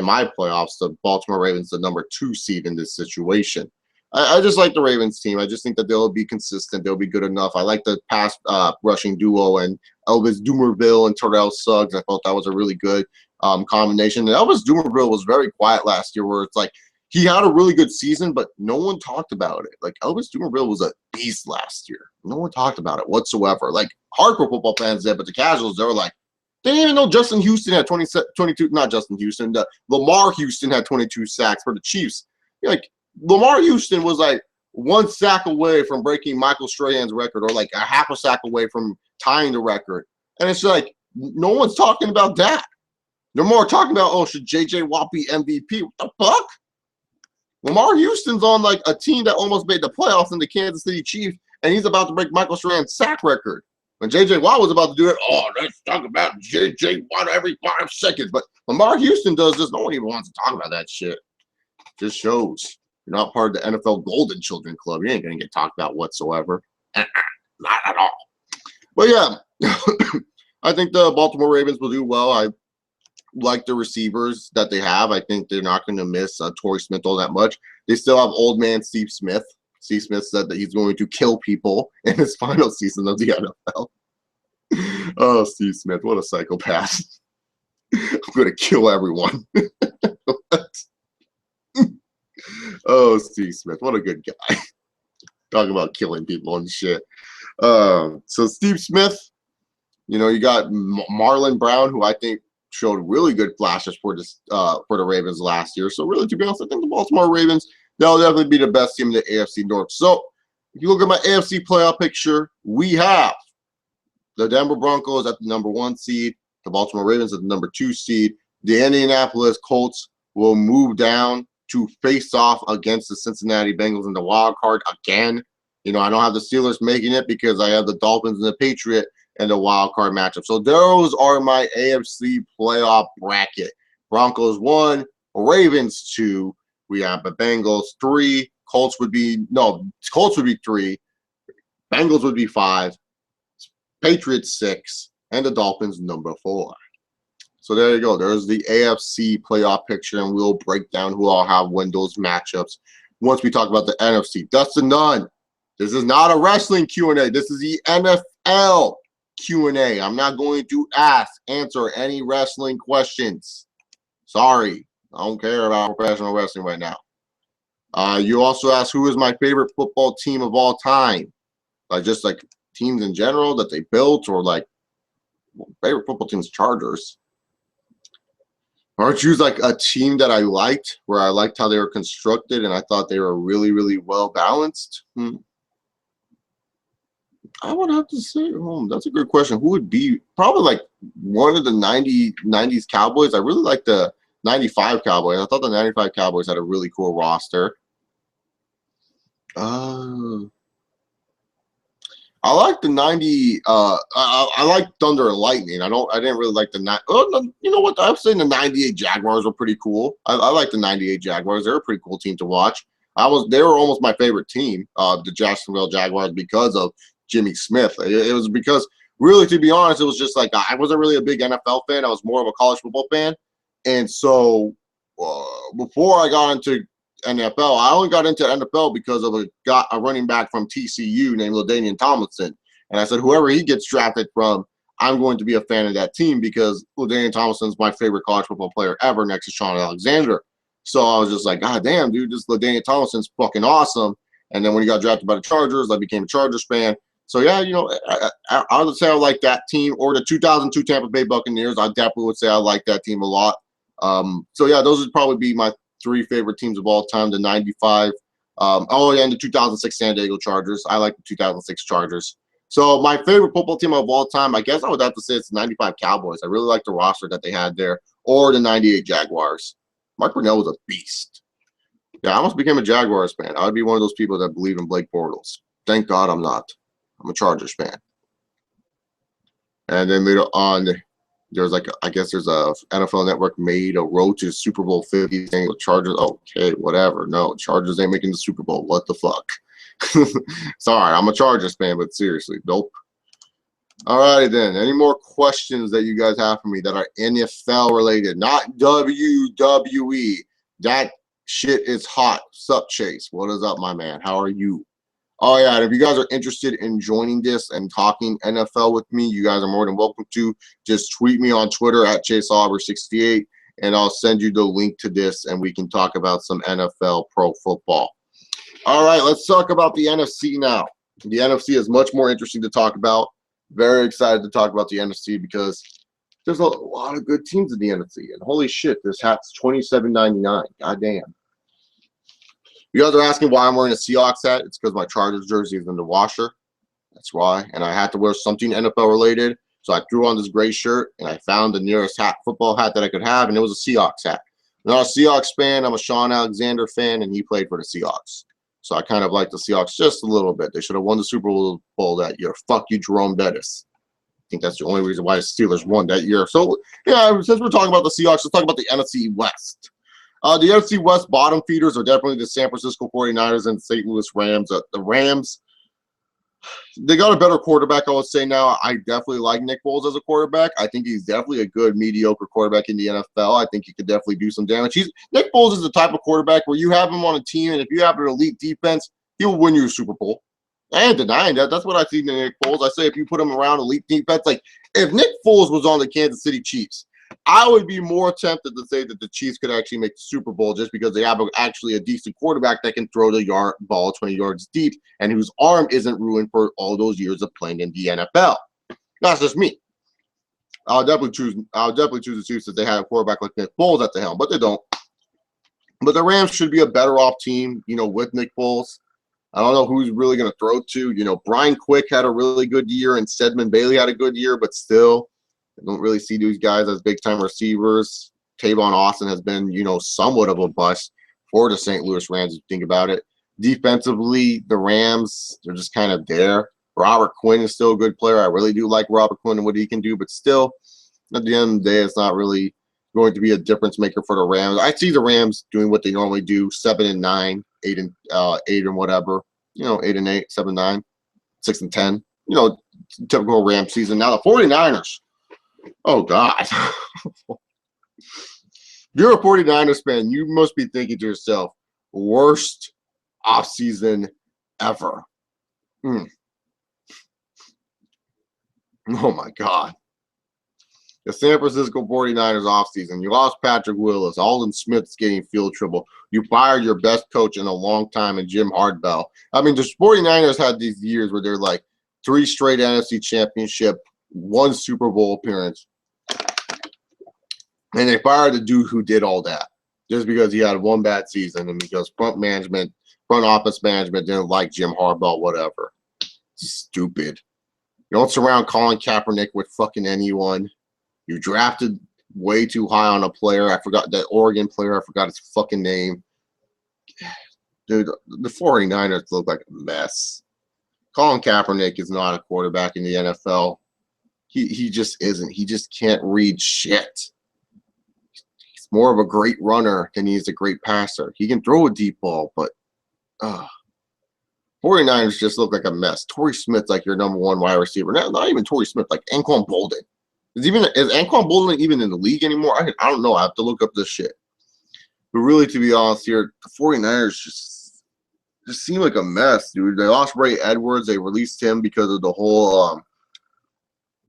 my playoffs the Baltimore Ravens the number 2 seed in this situation. I just like the Ravens team. I just think that they'll be consistent. They'll be good enough. I like the pass rushing duo and Elvis Dumerville and Terrell Suggs. I thought that was a really good combination. And Elvis Dumerville was very quiet last year, where it's like he had a really good season, but no one talked about it. Like Elvis Dumerville was a beast last year. No one talked about it whatsoever. Like hardcore football fans did, but the casuals, they were like, they didn't even know Justin Houston had 22, not Justin Houston, Lamar Houston had 22 sacks for the Chiefs. Like Lamar Houston was like 1 sack away from breaking Michael Strahan's record, or like a half a sack away from tying the record. And it's like, no one's talking about that. They're more talking about, oh, should J.J. Watt be MVP? What the fuck? Lamar Houston's on like a team that almost made the playoffs in the Kansas City Chiefs, and he's about to break Michael Strahan's sack record. When J.J. Watt was about to do it, oh, let's talk about J.J. Watt every 5 seconds. But Lamar Houston does this. No one even wants to talk about that shit. Just shows you're not part of the NFL Golden Children Club. You ain't going to get talked about whatsoever. Not at all. But yeah, I think the Baltimore Ravens will do well. I like the receivers that they have. I think they're not going to miss Torrey Smith all that much. They still have old man Steve Smith. Steve Smith said that he's going to kill people in his final season of the NFL. Oh, Steve Smith, what a psychopath. I'm going to kill everyone. Oh, Steve Smith, what a good guy. Talking about killing people and shit. So Steve Smith, you know, you got Marlon Brown, who I think showed really good flashes for the Ravens last year. So really, to be honest, I think the Baltimore Ravens, they'll definitely be the best team in the AFC North. So if you look at my AFC playoff picture, we have the Denver Broncos at the #1 seed, the Baltimore Ravens at the #2 seed. The Indianapolis Colts will move down to face off against the Cincinnati Bengals in the wild card again. You know, I don't have the Steelers making it because I have the Dolphins and the Patriot and the wild card matchup. So those are my AFC playoff bracket. Broncos 1, Ravens 2. We have the Bengals 3. Colts would be 3. Bengals would be 5. Patriots 6. And the Dolphins #4. So there you go. There's the AFC playoff picture, and we'll break down who all have win those matchups once we talk about the NFC. Dustin Nunn, this is not a wrestling Q&A. This is the NFL Q&A. I'm not going to answer any wrestling questions. Sorry. I don't care about professional wrestling right now. You also asked who is my favorite football team of all time. Like just like teams in general that they built, or like favorite football team's Chargers. Or choose like a team that I liked, where I liked how they were constructed and I thought they were really, really well balanced. I would have to say, that's a good question. Who would be probably like one of the 90s Cowboys? I really like the 95 Cowboys. I thought the 95 Cowboys had a really cool roster. I like the 90. I like Thunder and Lightning. I didn't really like the you know what? I was saying the 98 Jaguars were pretty cool. I like the 98 Jaguars. They're a pretty cool team to watch. They were almost my favorite team, the Jacksonville Jaguars, because of Jimmy Smith. It was because, really, to be honest, it was just like I wasn't really a big NFL fan. I was more of a college football fan. And so before I got into NFL, I only got into NFL because of a running back from TCU named LaDainian Tomlinson. And I said, whoever he gets drafted from, I'm going to be a fan of that team, because LaDainian Tomlinson's my favorite college football player ever, next to Sean Alexander. So I was just like, God damn, dude, this LaDainian Tomlinson's fucking awesome. And then when he got drafted by the Chargers, I became a Chargers fan. So yeah, you know, I would say I like that team. Or the 2002 Tampa Bay Buccaneers, I definitely would say I like that team a lot. So yeah, those would probably be my 3 favorite teams of all time. The 95, and the 2006 San Diego Chargers. I like the 2006 Chargers. So my favorite football team of all time, I guess I would have to say it's the 95 Cowboys. I really like the roster that they had there. Or the 98 Jaguars. Mark Brunell was a beast. Yeah, I almost became a Jaguars fan. I would be one of those people that believe in Blake Bortles. Thank God I'm not. I'm a Chargers fan. And then later on, there's like, I guess there's a NFL Network made a road to Super Bowl 50 thing with Chargers. Okay, whatever. No, Chargers ain't making the Super Bowl. What the fuck? Sorry, I'm a Chargers fan, but seriously, nope. All right, then. Any more questions that you guys have for me that are NFL related, not WWE? That shit is hot. Sup, Chase? What is up, my man? How are you? Oh yeah, and if you guys are interested in joining this and talking NFL with me, you guys are more than welcome to. Just tweet me on Twitter at ChaseAuber68, and I'll send you the link to this, and we can talk about some NFL pro football. All right, let's talk about the NFC now. The NFC is much more interesting to talk about. Very excited to talk about the NFC because there's a lot of good teams in the NFC. And holy shit, this hat's $27.99. God damn. You guys are asking why I'm wearing a Seahawks hat. It's because my Chargers jersey is in the washer. That's why. And I had to wear something NFL related. So I threw on this gray shirt and I found the nearest football hat that I could have, and it was a Seahawks hat. I'm not a Seahawks fan. I'm a Sean Alexander fan, and he played for the Seahawks. So I kind of like the Seahawks just a little bit. They should have won the Super Bowl that year. Fuck you, Jerome Bettis. I think that's the only reason why the Steelers won that year. So, yeah, since we're talking about the Seahawks, let's talk about the NFC West. The NFC West bottom feeders are definitely the San Francisco 49ers and St. Louis Rams. The Rams, they got a better quarterback, I would say now. I definitely like Nick Foles as a quarterback. I think he's definitely a good, mediocre quarterback in the NFL. I think he could definitely do some damage. Nick Foles is the type of quarterback where you have him on a team, and if you have an elite defense, he'll win you a Super Bowl. I ain't denying that. That's what I see in Nick Foles. I say if you put him around elite defense, like if Nick Foles was on the Kansas City Chiefs, I would be more tempted to say that the Chiefs could actually make the Super Bowl just because they have actually a decent quarterback that can throw the ball 20 yards deep and whose arm isn't ruined for all those years of playing in the NFL. That's just me. I'll definitely choose the Chiefs if they had a quarterback like Nick Foles at the helm, but they don't. But the Rams should be a better off team, with Nick Foles. I don't know who's really going to throw to. Brian Quick had a really good year and Stedman Bailey had a good year, but still, I don't really see these guys as big-time receivers. Tavon Austin has been, somewhat of a bust for the St. Louis Rams, if you think about it. Defensively, the Rams, they're just kind of there. Robert Quinn is still a good player. I really do like Robert Quinn and what he can do, but still, at the end of the day, it's not really going to be a difference maker for the Rams. I see the Rams doing what they normally do, 7-9, 8 and whatever, 8-8, 7-9, 6-10, typical Rams season. Now the 49ers. Oh God. You're a 49ers fan, you must be thinking to yourself, worst offseason ever. Oh my God. The San Francisco 49ers offseason. You lost Patrick Willis. Aldon Smith's getting field trouble. You fired your best coach in a long time in Jim Harbaugh. I mean, the 49ers had these years where they're like 3 straight NFC championship, 1 Super Bowl appearance. And they fired the dude who did all that just because he had 1 bad season and because front office management didn't like Jim Harbaugh, whatever. Stupid. You don't surround Colin Kaepernick with fucking anyone. You drafted way too high on a player. I forgot that Oregon player. I forgot his fucking name. Dude, the 49ers look like a mess. Colin Kaepernick is not a quarterback in the NFL. He just isn't. He just can't read shit. He's more of a great runner than he is a great passer. He can throw a deep ball, but 49ers just look like a mess. Torrey Smith's like your number 1 wide receiver. Not even Torrey Smith, like Anquan Boldin. Is Anquan Boldin even in the league anymore? I don't know. I have to look up this shit. But really, to be honest here, the 49ers just seem like a mess, dude. They lost Ray Edwards. They released him because of the whole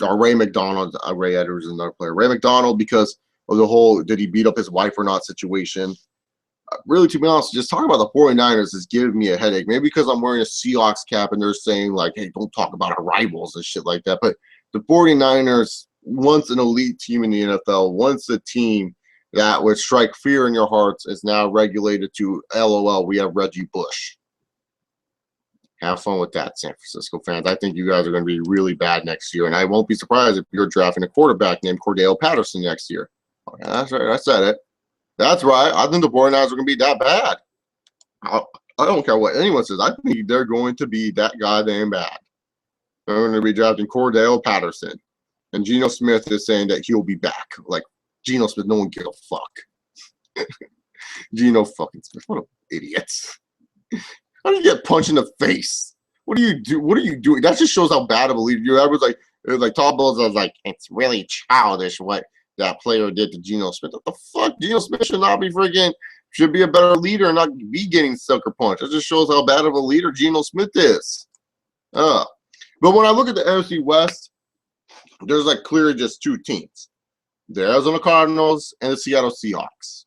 Ray McDonald. Ray Edwards is another player. Ray McDonald because of the whole did he beat up his wife or not situation. Really, to be honest, just talking about the 49ers is giving me a headache. Maybe because I'm wearing a Seahawks cap and they're saying, like, hey, don't talk about our rivals and shit like that. But the 49ers, once an elite team in the NFL, once a team that would strike fear in your hearts, is now regulated to LOL, we have Reggie Bush. Have fun with that, San Francisco fans. I think you guys are going to be really bad next year, and I won't be surprised if you're drafting a quarterback named Cordell Patterson next year. Okay, that's right. I said it. That's right. I think the 49ers are going to be that bad. I don't care what anyone says. I think they're going to be that goddamn bad. They're going to be drafting Cordell Patterson. And Geno Smith is saying that he'll be back. Like, Geno Smith, no one gives a fuck. Geno fucking Smith. What an idiot. How do you get punched in the face? What do you do? What are you doing? That just shows how bad of a leader you are. It was like Todd Bowles was like, it's really childish what that player did to Geno Smith. What the fuck? Geno Smith should not be freaking should be a better leader and not be getting sucker punched. It just shows how bad of a leader Geno Smith is. But when I look at the NFC West, there's like clearly just two teams: the Arizona Cardinals and the Seattle Seahawks.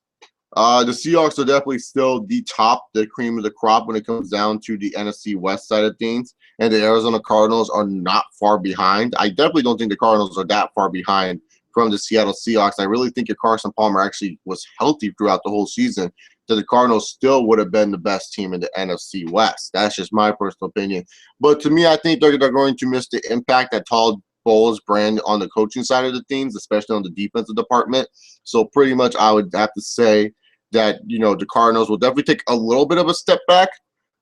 The Seahawks are definitely still the cream of the crop when it comes down to the NFC West side of things, and the Arizona Cardinals are not far behind. I definitely don't think the Cardinals are that far behind from the Seattle Seahawks. I really think if Carson Palmer actually was healthy throughout the whole season, that the Cardinals still would have been the best team in the NFC West. That's just my personal opinion. But to me, I think they're going to miss the impact that Todd Bowles brand on the coaching side of the things, especially on the defensive department. So pretty much I would have to say that, the Cardinals will definitely take a little bit of a step back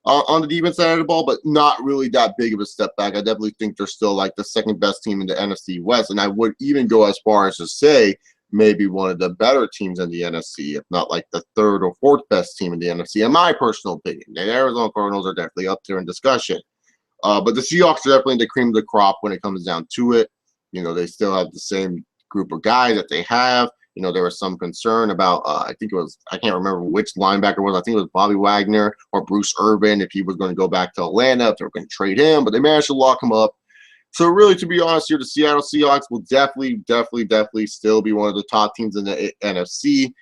on the defense side of the ball, but not really that big of a step back. I definitely think they're still like the second best team in the NFC West, and I would even go as far as to say maybe one of the better teams in the NFC, if not like the third or fourth best team in the NFC, in my personal opinion. The Arizona Cardinals are definitely up there in discussion. But the Seahawks are definitely the cream of the crop when it comes down to it. They still have the same group of guys that they have. There was some concern about, I can't remember which linebacker it was. I think it was Bobby Wagner or Bruce Irvin, if he was going to go back to Atlanta, if they were going to trade him, but they managed to lock him up. So really, to be honest here, the Seattle Seahawks will definitely still be one of the top teams in the NFC.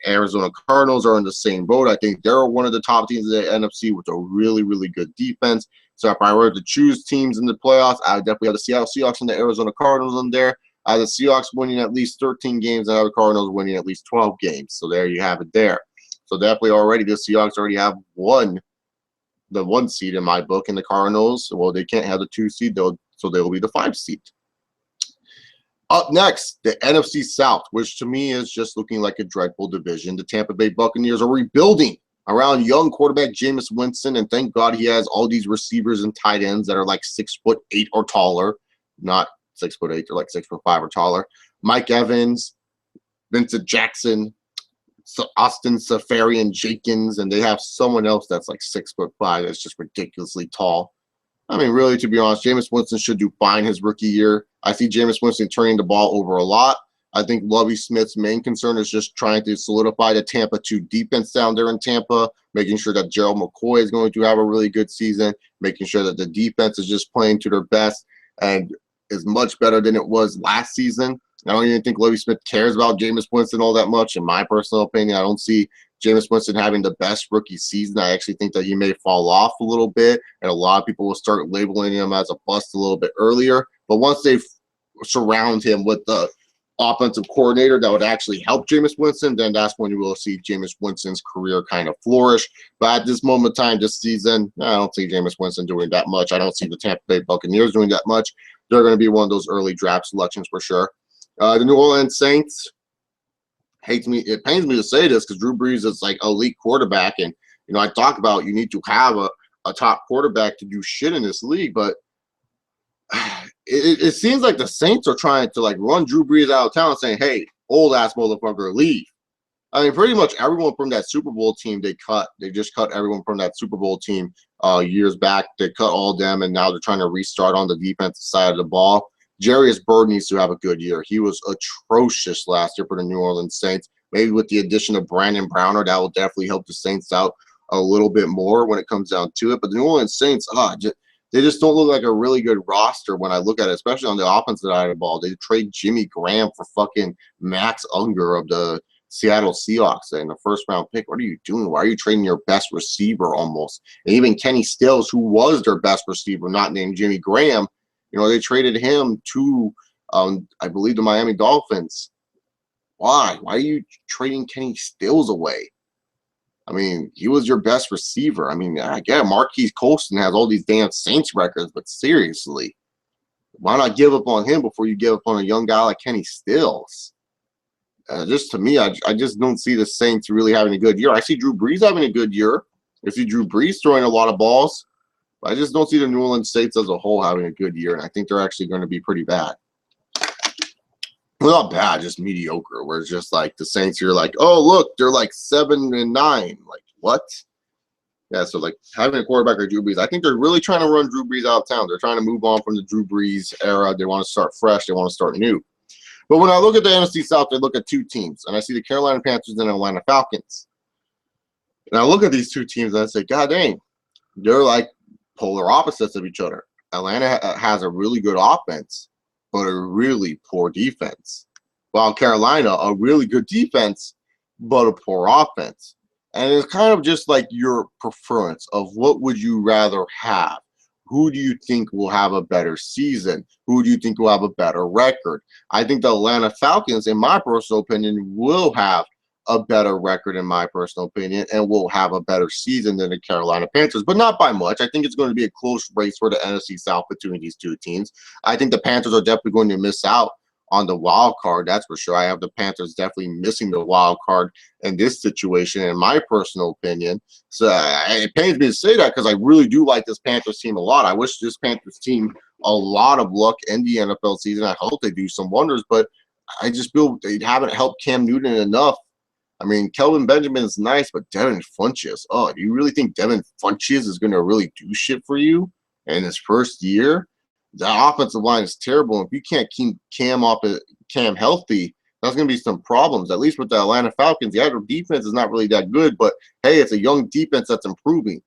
Arizona Cardinals are in the same boat. I think they're one of the top teams in the NFC with a really, really good defense. So if I were to choose teams in the playoffs, I would definitely have the Seattle Seahawks and the Arizona Cardinals in there. The Seahawks winning at least 13 games and the Cardinals winning at least 12 games. So there you have it there. So definitely already the Seahawks already have the 1 seed in my book, and the Cardinals, well, they can't have the 2 seed, so they'll be the 5 seed. Up next, the NFC South, which to me is just looking like a dreadful division. The Tampa Bay Buccaneers are rebuilding around young quarterback Jameis Winston, and thank God he has all these receivers and tight ends that are like 6'8" or taller, not 6'8", they're like 6'5" or taller. Mike Evans, Vincent Jackson, Austin Seferian-Jenkins, and they have someone else that's like 6'5" that's just ridiculously tall. I mean, really, to be honest, Jameis Winston should do fine his rookie year. I see Jameis Winston turning the ball over a lot. I think Lovie Smith's main concern is just trying to solidify the Tampa 2 defense down there in Tampa, making sure that Gerald McCoy is going to have a really good season, making sure that the defense is just playing to their best and is much better than it was last season. I don't even think Lovie Smith cares about Jameis Winston all that much, in my personal opinion. I don't see Jameis Winston having the best rookie season. I actually think that he may fall off a little bit, and a lot of people will start labeling him as a bust a little bit earlier. But once they surround him with the offensive coordinator that would actually help Jameis Winston, then that's when you will see Jameis Winston's career kind of flourish. But at this moment in time, this season, I don't see Jameis Winston doing that much. I don't see the Tampa Bay Buccaneers doing that much. They're going to be one of those early draft selections for sure. The New Orleans Saints, it pains me to say this because Drew Brees is like elite quarterback, and I talk about you need to have a top quarterback to do shit in this league, but it seems like the Saints are trying to like run Drew Brees out of town, saying, "Hey, old ass motherfucker, leave." I mean, pretty much everyone from that Super Bowl team they cut. They just cut everyone from that Super Bowl team years back. They cut all of them, and now they're trying to restart on the defensive side of the ball. Jarius Byrd needs to have a good year. He was atrocious last year for the New Orleans Saints. Maybe with the addition of Brandon Browner, that will definitely help the Saints out a little bit more when it comes down to it. But the New Orleans Saints, they just don't look like a really good roster when I look at it, especially on the offensive side of the ball. They trade Jimmy Graham for fucking Max Unger of the Seattle Seahawks in the first-round pick. What are you doing? Why are you trading your best receiver almost? And even Kenny Stills, who was their best receiver, not named Jimmy Graham, they traded him to, I believe, the Miami Dolphins. Why? Why are you trading Kenny Stills away? I mean, he was your best receiver. I mean, I get it. Marquise Colston has all these damn Saints records, but seriously, why not give up on him before you give up on a young guy like Kenny Stills? Just to me, I just don't see the Saints really having a good year. I see Drew Brees having a good year. I see Drew Brees throwing a lot of balls. I just don't see the New Orleans Saints as a whole having a good year, and I think they're actually going to be pretty bad. Well, not bad, just mediocre, where it's just like the Saints, you're like, oh, look, they're like 7-9. Like, what? Yeah, so like having a quarterback like Drew Brees, I think they're really trying to run Drew Brees out of town. They're trying to move on from the Drew Brees era. They want to start fresh. They want to start new. But when I look at the NFC South, I look at two teams, and I see the Carolina Panthers and Atlanta Falcons. And I look at these two teams and I say, God dang, they're like polar opposites of each other. Atlanta has a really good offense, but a really poor defense. While Carolina, a really good defense, but a poor offense. And it's kind of just like your preference of what would you rather have. Who do you think will have a better season? Who do you think will have a better record? I think the Atlanta Falcons, in my personal opinion, will have a better record, in my personal opinion, and will have a better season than the Carolina Panthers, but not by much. I think it's going to be a close race for the NFC South between these two teams. I think the Panthers are definitely going to miss out on the wild card, that's for sure. I have the Panthers definitely missing the wild card in this situation, in my personal opinion. So it pains me to say that because I really do like this Panthers team a lot. I wish this Panthers team a lot of luck in the NFL season. I hope they do some wonders, but I just feel they haven't helped Cam Newton enough. I mean, Kelvin Benjamin's nice, but Devin Funchess, oh, do you really think Devin Funchess is going to really do shit for you in his first year? The offensive line is terrible. If you can't keep Cam healthy, there's going to be some problems. At least with the Atlanta Falcons, the other defense is not really that good, but hey, it's a young defense that's improving.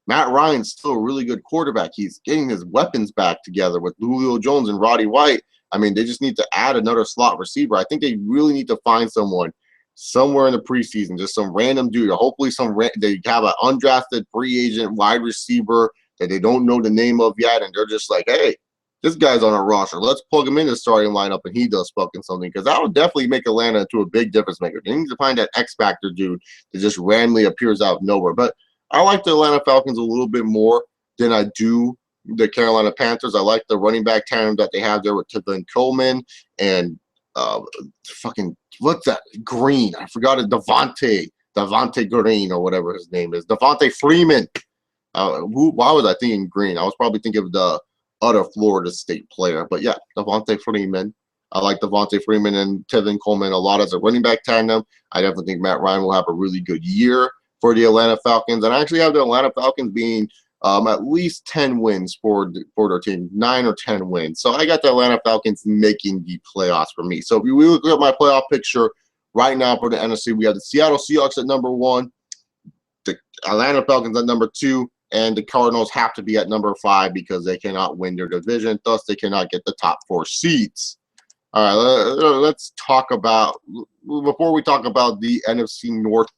Matt Ryan's still a really good quarterback. He's getting his weapons back together with Julio Jones and Roddy White. I mean, they just need to add another slot receiver. I think they really need to find someone somewhere in the preseason, just some random dude. Hopefully, they have an undrafted free agent wide receiver that they don't know the name of yet, and they're just like, hey, this guy's on our roster. Let's plug him in the starting lineup, and he does fucking something, because that would definitely make Atlanta into a big difference maker. They need to find that X Factor dude that just randomly appears out of nowhere. But I like the Atlanta Falcons a little bit more than I do the Carolina Panthers. I like the running back tandem that they have there with Tevin Coleman and what's that? Green. I forgot it. Devontae Green or whatever his name is. Devontae Freeman. Why was I thinking Green? I was probably thinking of the other Florida State player. But yeah, Devontae Freeman. I like Devontae Freeman and Tevin Coleman a lot as a running back tandem. I definitely think Matt Ryan will have a really good year for the Atlanta Falcons. And I actually have the Atlanta Falcons being at least 10 wins for their team, 9 or 10 wins. So I got the Atlanta Falcons making the playoffs for me. So if we look at my playoff picture right now for the NFC, we have the Seattle Seahawks at number 1, the Atlanta Falcons at number 2, and the Cardinals have to be at number 5 because they cannot win their division. Thus, they cannot get the top 4 seeds. All right, let's talk about, before we talk about the NFC North,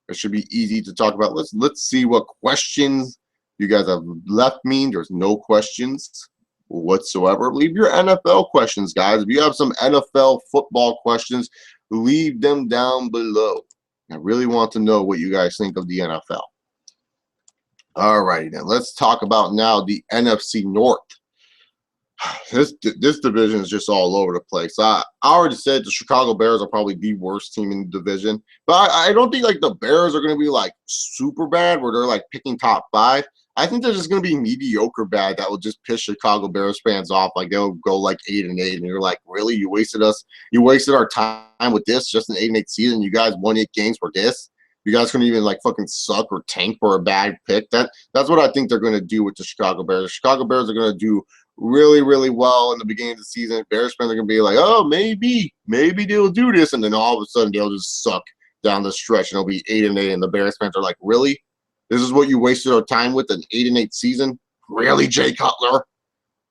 it should be easy to talk about. Let's see what questions you guys have left me. There's no questions whatsoever. Leave your NFL questions, guys. If you have some NFL football questions, leave them down below. I really want to know what you guys think of the NFL. All righty then. Let's talk about now the NFC North. This division is just all over the place. I already said the Chicago Bears are probably the worst team in the division, but I don't think like the Bears are going to be like super bad where they're like picking top 5. I think they're just going to be mediocre bad that will just piss Chicago Bears fans off. Like they'll go like 8-8, and you're like, really? You wasted us? You wasted our time with this? Just an 8-8 season? You guys won 8 games for this? You guys couldn't even like fucking suck or tank for a bad pick? That's what I think they're going to do with the Chicago Bears. The Chicago Bears are going to do really, really well in the beginning of the season. Bears fans are going to be like, oh, maybe they'll do this, and then all of a sudden they'll just suck down the stretch, and it'll be 8-8, and the Bears fans are like, really? This is what you wasted our time with, an 8-8 season? Really, Jay Cutler?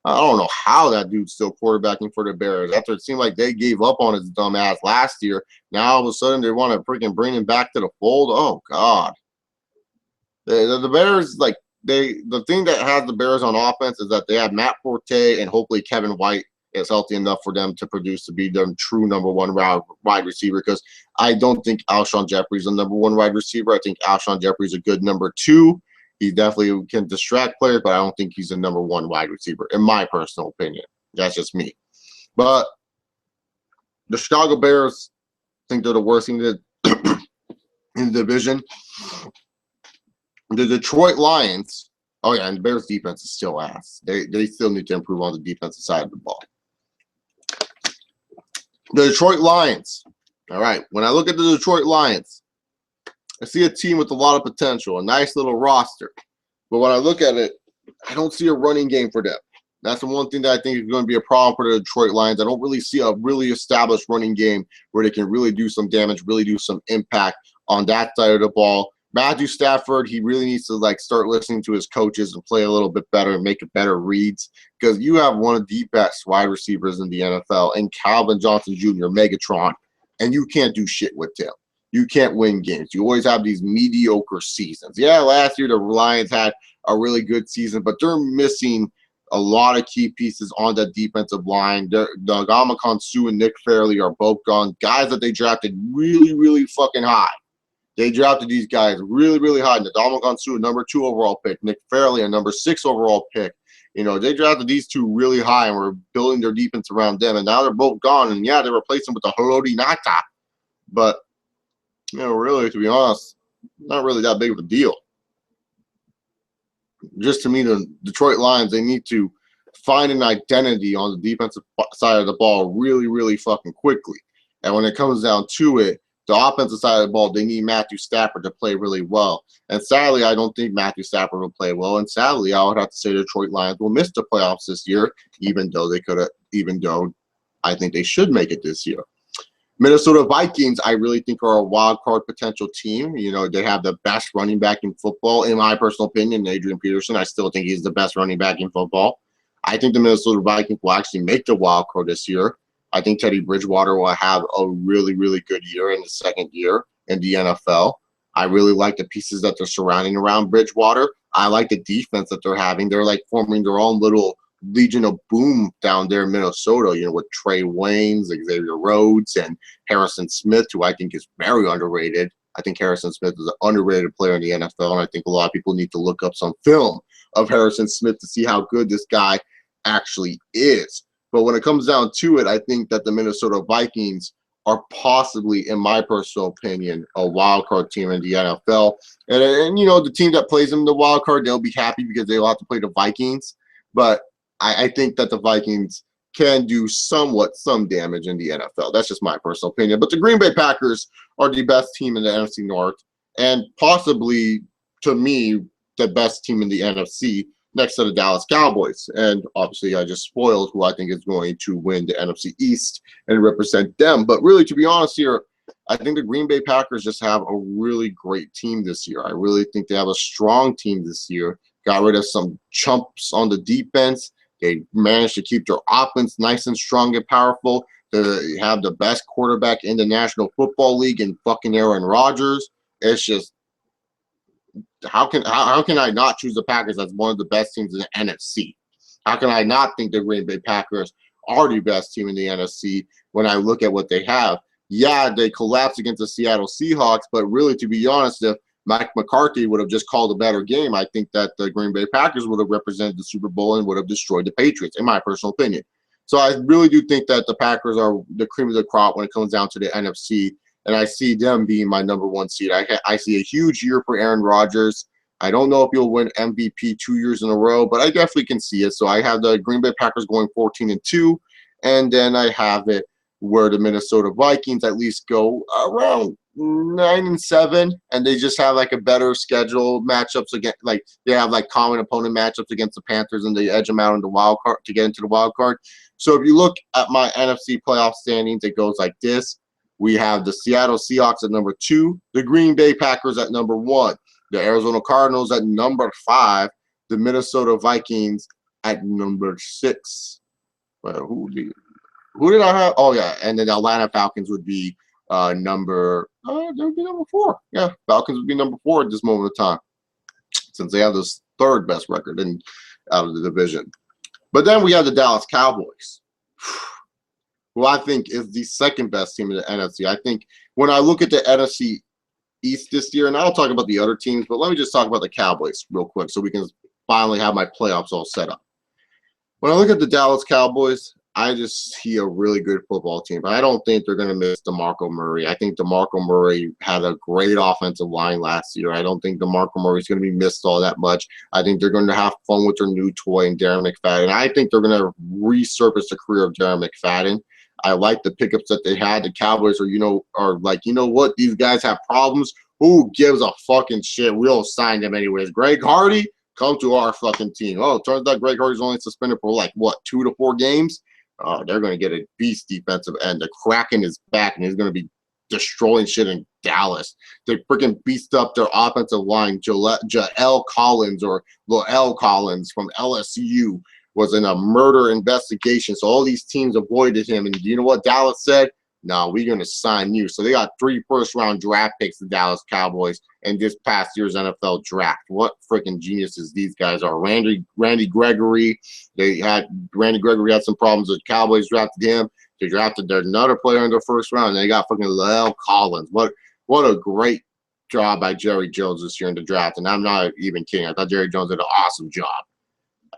I don't know how that dude's still quarterbacking for the Bears. After it seemed like they gave up on his dumb ass last year, now all of a sudden they want to freaking bring him back to the fold. Oh, God. The Bears, like, the thing that has the Bears on offense is that they have Matt Forte and hopefully Kevin White is healthy enough for them to produce to be their true number 1 wide receiver, because I don't think Alshon Jeffrey is the number 1 wide receiver. I think Alshon Jeffrey is a good number 2. He definitely can distract players, but I don't think he's a number 1 wide receiver, in my personal opinion. That's just me. But the Chicago Bears think they're the worst team in the division. The Detroit Lions, oh yeah, and the Bears defense is still ass. They still need to improve on the defensive side of the ball. The Detroit Lions. All right, when I look at the Detroit Lions, I see a team with a lot of potential, a nice little roster. But when I look at it, I don't see a running game for them. That's the one thing that I think is going to be a problem for the Detroit Lions. I don't really see a really established running game where they can really do some damage, really do some impact on that side of the ball. Matthew Stafford, he really needs to start listening to his coaches and play a little bit better and make better reads, because you have one of the best wide receivers in the NFL and Calvin Johnson Jr., Megatron, and you can't do shit with him. You can't win games. You always have these mediocre seasons. Yeah, last year the Lions had a really good season, but they're missing a lot of key pieces on the defensive line. Ndamukong Suh and Nick Fairley are both gone. Guys that they drafted really, really fucking high. They drafted these guys really, really high. Ndamukong Suh, number 2 overall pick. Nick Fairley, a number 6 overall pick. You know, they drafted these two really high and were building their defense around them. And now they're both gone. And yeah, they replaced them with the Haloti Ngata. But, you know, really, to be honest, not really that big of a deal. Just to me, the Detroit Lions, they need to find an identity on the defensive side of the ball really, really fucking quickly. And when it comes down to it, the offensive side of the ball, they need Matthew Stafford to play really well. And sadly, I don't think Matthew Stafford will play well. And sadly, I would have to say the Detroit Lions will miss the playoffs this year, even though I think they should make it this year. Minnesota Vikings, I really think, are a wild card potential team. You know, they have the best running back in football, in my personal opinion, Adrian Peterson. I still think he's the best running back in football. I think the Minnesota Vikings will actually make the wild card this year. I think Teddy Bridgewater will have a really, really good year in his second year in the NFL. I really like the pieces that they're surrounding around Bridgewater. I like the defense that they're having. They're like forming their own little Legion of Boom down there in Minnesota, you know, with Trey Waynes, Xavier Rhodes, and Harrison Smith, who I think is very underrated. I think Harrison Smith is an underrated player in the NFL, and I think a lot of people need to look up some film of Harrison Smith to see how good this guy actually is. But when it comes down to it, I think that the Minnesota Vikings are possibly, in my personal opinion, a wild card team in the NFL. And you know, the team that plays them the wild card, they'll be happy because they'll have to play the Vikings. But I think that the Vikings can do some damage in the NFL. That's just my personal opinion. But the Green Bay Packers are the best team in the NFC North, and possibly, to me, the best team in the NFC next to the Dallas Cowboys. And obviously, I just spoiled who I think is going to win the NFC East and represent them. But really, to be honest here, I think the Green Bay Packers just have a really great team this year. I really think they have a strong team this year. Got rid of some chumps on the defense. They managed to keep their offense nice and strong and powerful. They have the best quarterback in the National Football League in fucking Aaron Rodgers. It's just, how can I not choose the Packers as one of the best teams in the NFC? How can I not think the Green Bay Packers are the best team in the NFC when I look at what they have? Yeah, they collapsed against the Seattle Seahawks, but really, to be honest, if Mike McCarthy would have just called a better game, I think that the Green Bay Packers would have represented the Super Bowl and would have destroyed the Patriots, in my personal opinion. So I really do think that the Packers are the cream of the crop when it comes down to the NFC, and I see them being my number 1 seed. I see a huge year for Aaron Rodgers. I don't know if he'll win MVP 2 years in a row, but I definitely can see it. So I have the Green Bay Packers going 14-2, and then I have it where the Minnesota Vikings at least go around 9-7, and they just have like a better schedule matchups against, like they have like common opponent matchups against the Panthers, and they edge them out in the wild card to get into the wild card. So if you look at my NFC playoff standings, it goes like this. We have the Seattle Seahawks at number 2, the Green Bay Packers at number 1, the Arizona Cardinals at number 5, the Minnesota Vikings at number 6. Well, who did I have? Oh yeah, and then the Atlanta Falcons would be number 4. Yeah, Falcons would be number 4 at this moment of time, since they have this 3rd best record out of the division. But then we have the Dallas Cowboys, who I think is the 2nd best team in the NFC. I think when I look at the NFC East this year, and I'll talk about the other teams, but let me just talk about the Cowboys real quick so we can finally have my playoffs all set up. When I look at the Dallas Cowboys, I just see a really good football team. I don't think they're going to miss DeMarco Murray. I think DeMarco Murray had a great offensive line last year. I don't think DeMarco Murray is going to be missed all that much. I think they're going to have fun with their new toy and Darren McFadden. I think they're going to resurface the career of Darren McFadden. I like the pickups that they had. The Cowboys are like, you know what? These guys have problems. Who gives a fucking shit? We'll sign them anyways. Greg Hardy, Come to our fucking team. Oh, it turns out Greg Hardy's only suspended for like what, 2 to 4 games. Oh, they're going to get a beast defensive end. The Kraken is back, and he's going to be destroying shit in Dallas. They freaking beast up their offensive line. Jael Collins or Lael Collins from LSU was in a murder investigation. So all these teams avoided him. And you know what Dallas said? No, we're going to sign you. So they got 3 first-round draft picks, the Dallas Cowboys, in this past year's NFL draft. What freaking geniuses these guys are. Randy Gregory. Randy Gregory had some problems with the Cowboys, drafted him. They drafted another player in the first round, and they got fucking Lael Collins. What a great job by Jerry Jones this year in the draft. And I'm not even kidding. I thought Jerry Jones did an awesome job.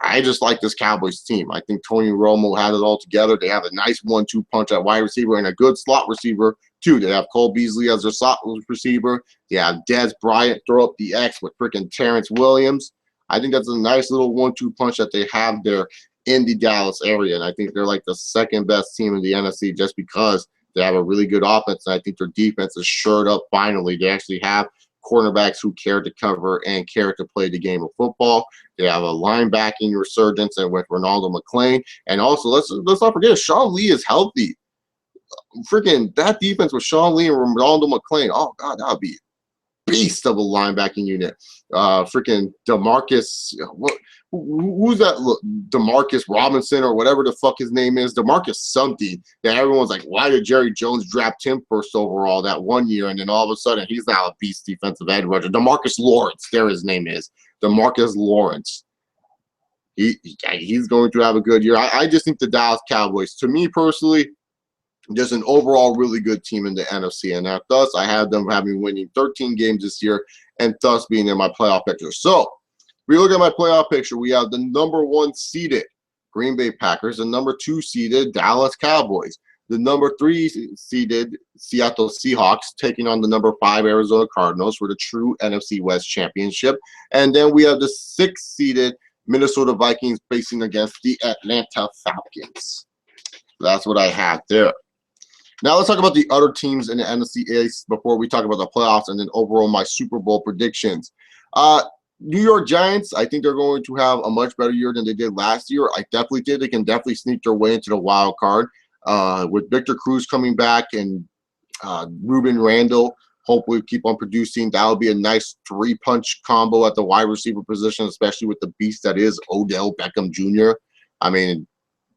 I just like this Cowboys team. I think Tony Romo had it all together. They have a nice 1-2 punch at wide receiver and a good slot receiver, too. They have Cole Beasley as their slot receiver. They have Dez Bryant throw up the X with freaking Terrence Williams. I think that's a nice little 1-2 punch that they have there in the Dallas area. And I think they're like the second best team in the NFC just because they have a really good offense. And I think their defense is shored up finally. They actually have cornerbacks who care to cover and care to play the game of football. They have a linebacking resurgence and with Ronaldo McClain. And also, let's not forget, Sean Lee is healthy. Freaking that defense with Sean Lee and Ronaldo McClain. Oh, God, that would be a beast of a linebacking unit. Freaking DeMarcus, who's that? Look, DeMarcus Robinson or whatever the fuck his name is. DeMarcus something. That everyone's like, why did Jerry Jones draft him first overall that one year? And then all of a sudden, he's now a beast defensive edge rusher. DeMarcus Lawrence, there his name is. DeMarcus Lawrence. He's going to have a good year. I just think the Dallas Cowboys, to me personally, just an overall really good team in the NFC. And thus, I have them winning 13 games this year and thus being in my playoff picture. So, if we look at my playoff picture, we have the number 1 seeded Green Bay Packers, the number 2 seeded Dallas Cowboys, the number 3 seeded Seattle Seahawks taking on the number 5 Arizona Cardinals for the true NFC West championship. And then we have the 6th seeded Minnesota Vikings facing against the Atlanta Falcons. That's what I have there. Now let's talk about the other teams in the NFC East before we talk about the playoffs and then overall my Super Bowl predictions. New York Giants, I think they're going to have a much better year than they did last year. I definitely did. They can definitely sneak their way into the wild card. With Victor Cruz coming back and Ruben Randall, hopefully keep on producing. That would be a nice 3-punch combo at the wide receiver position, especially with the beast that is Odell Beckham Jr. I mean,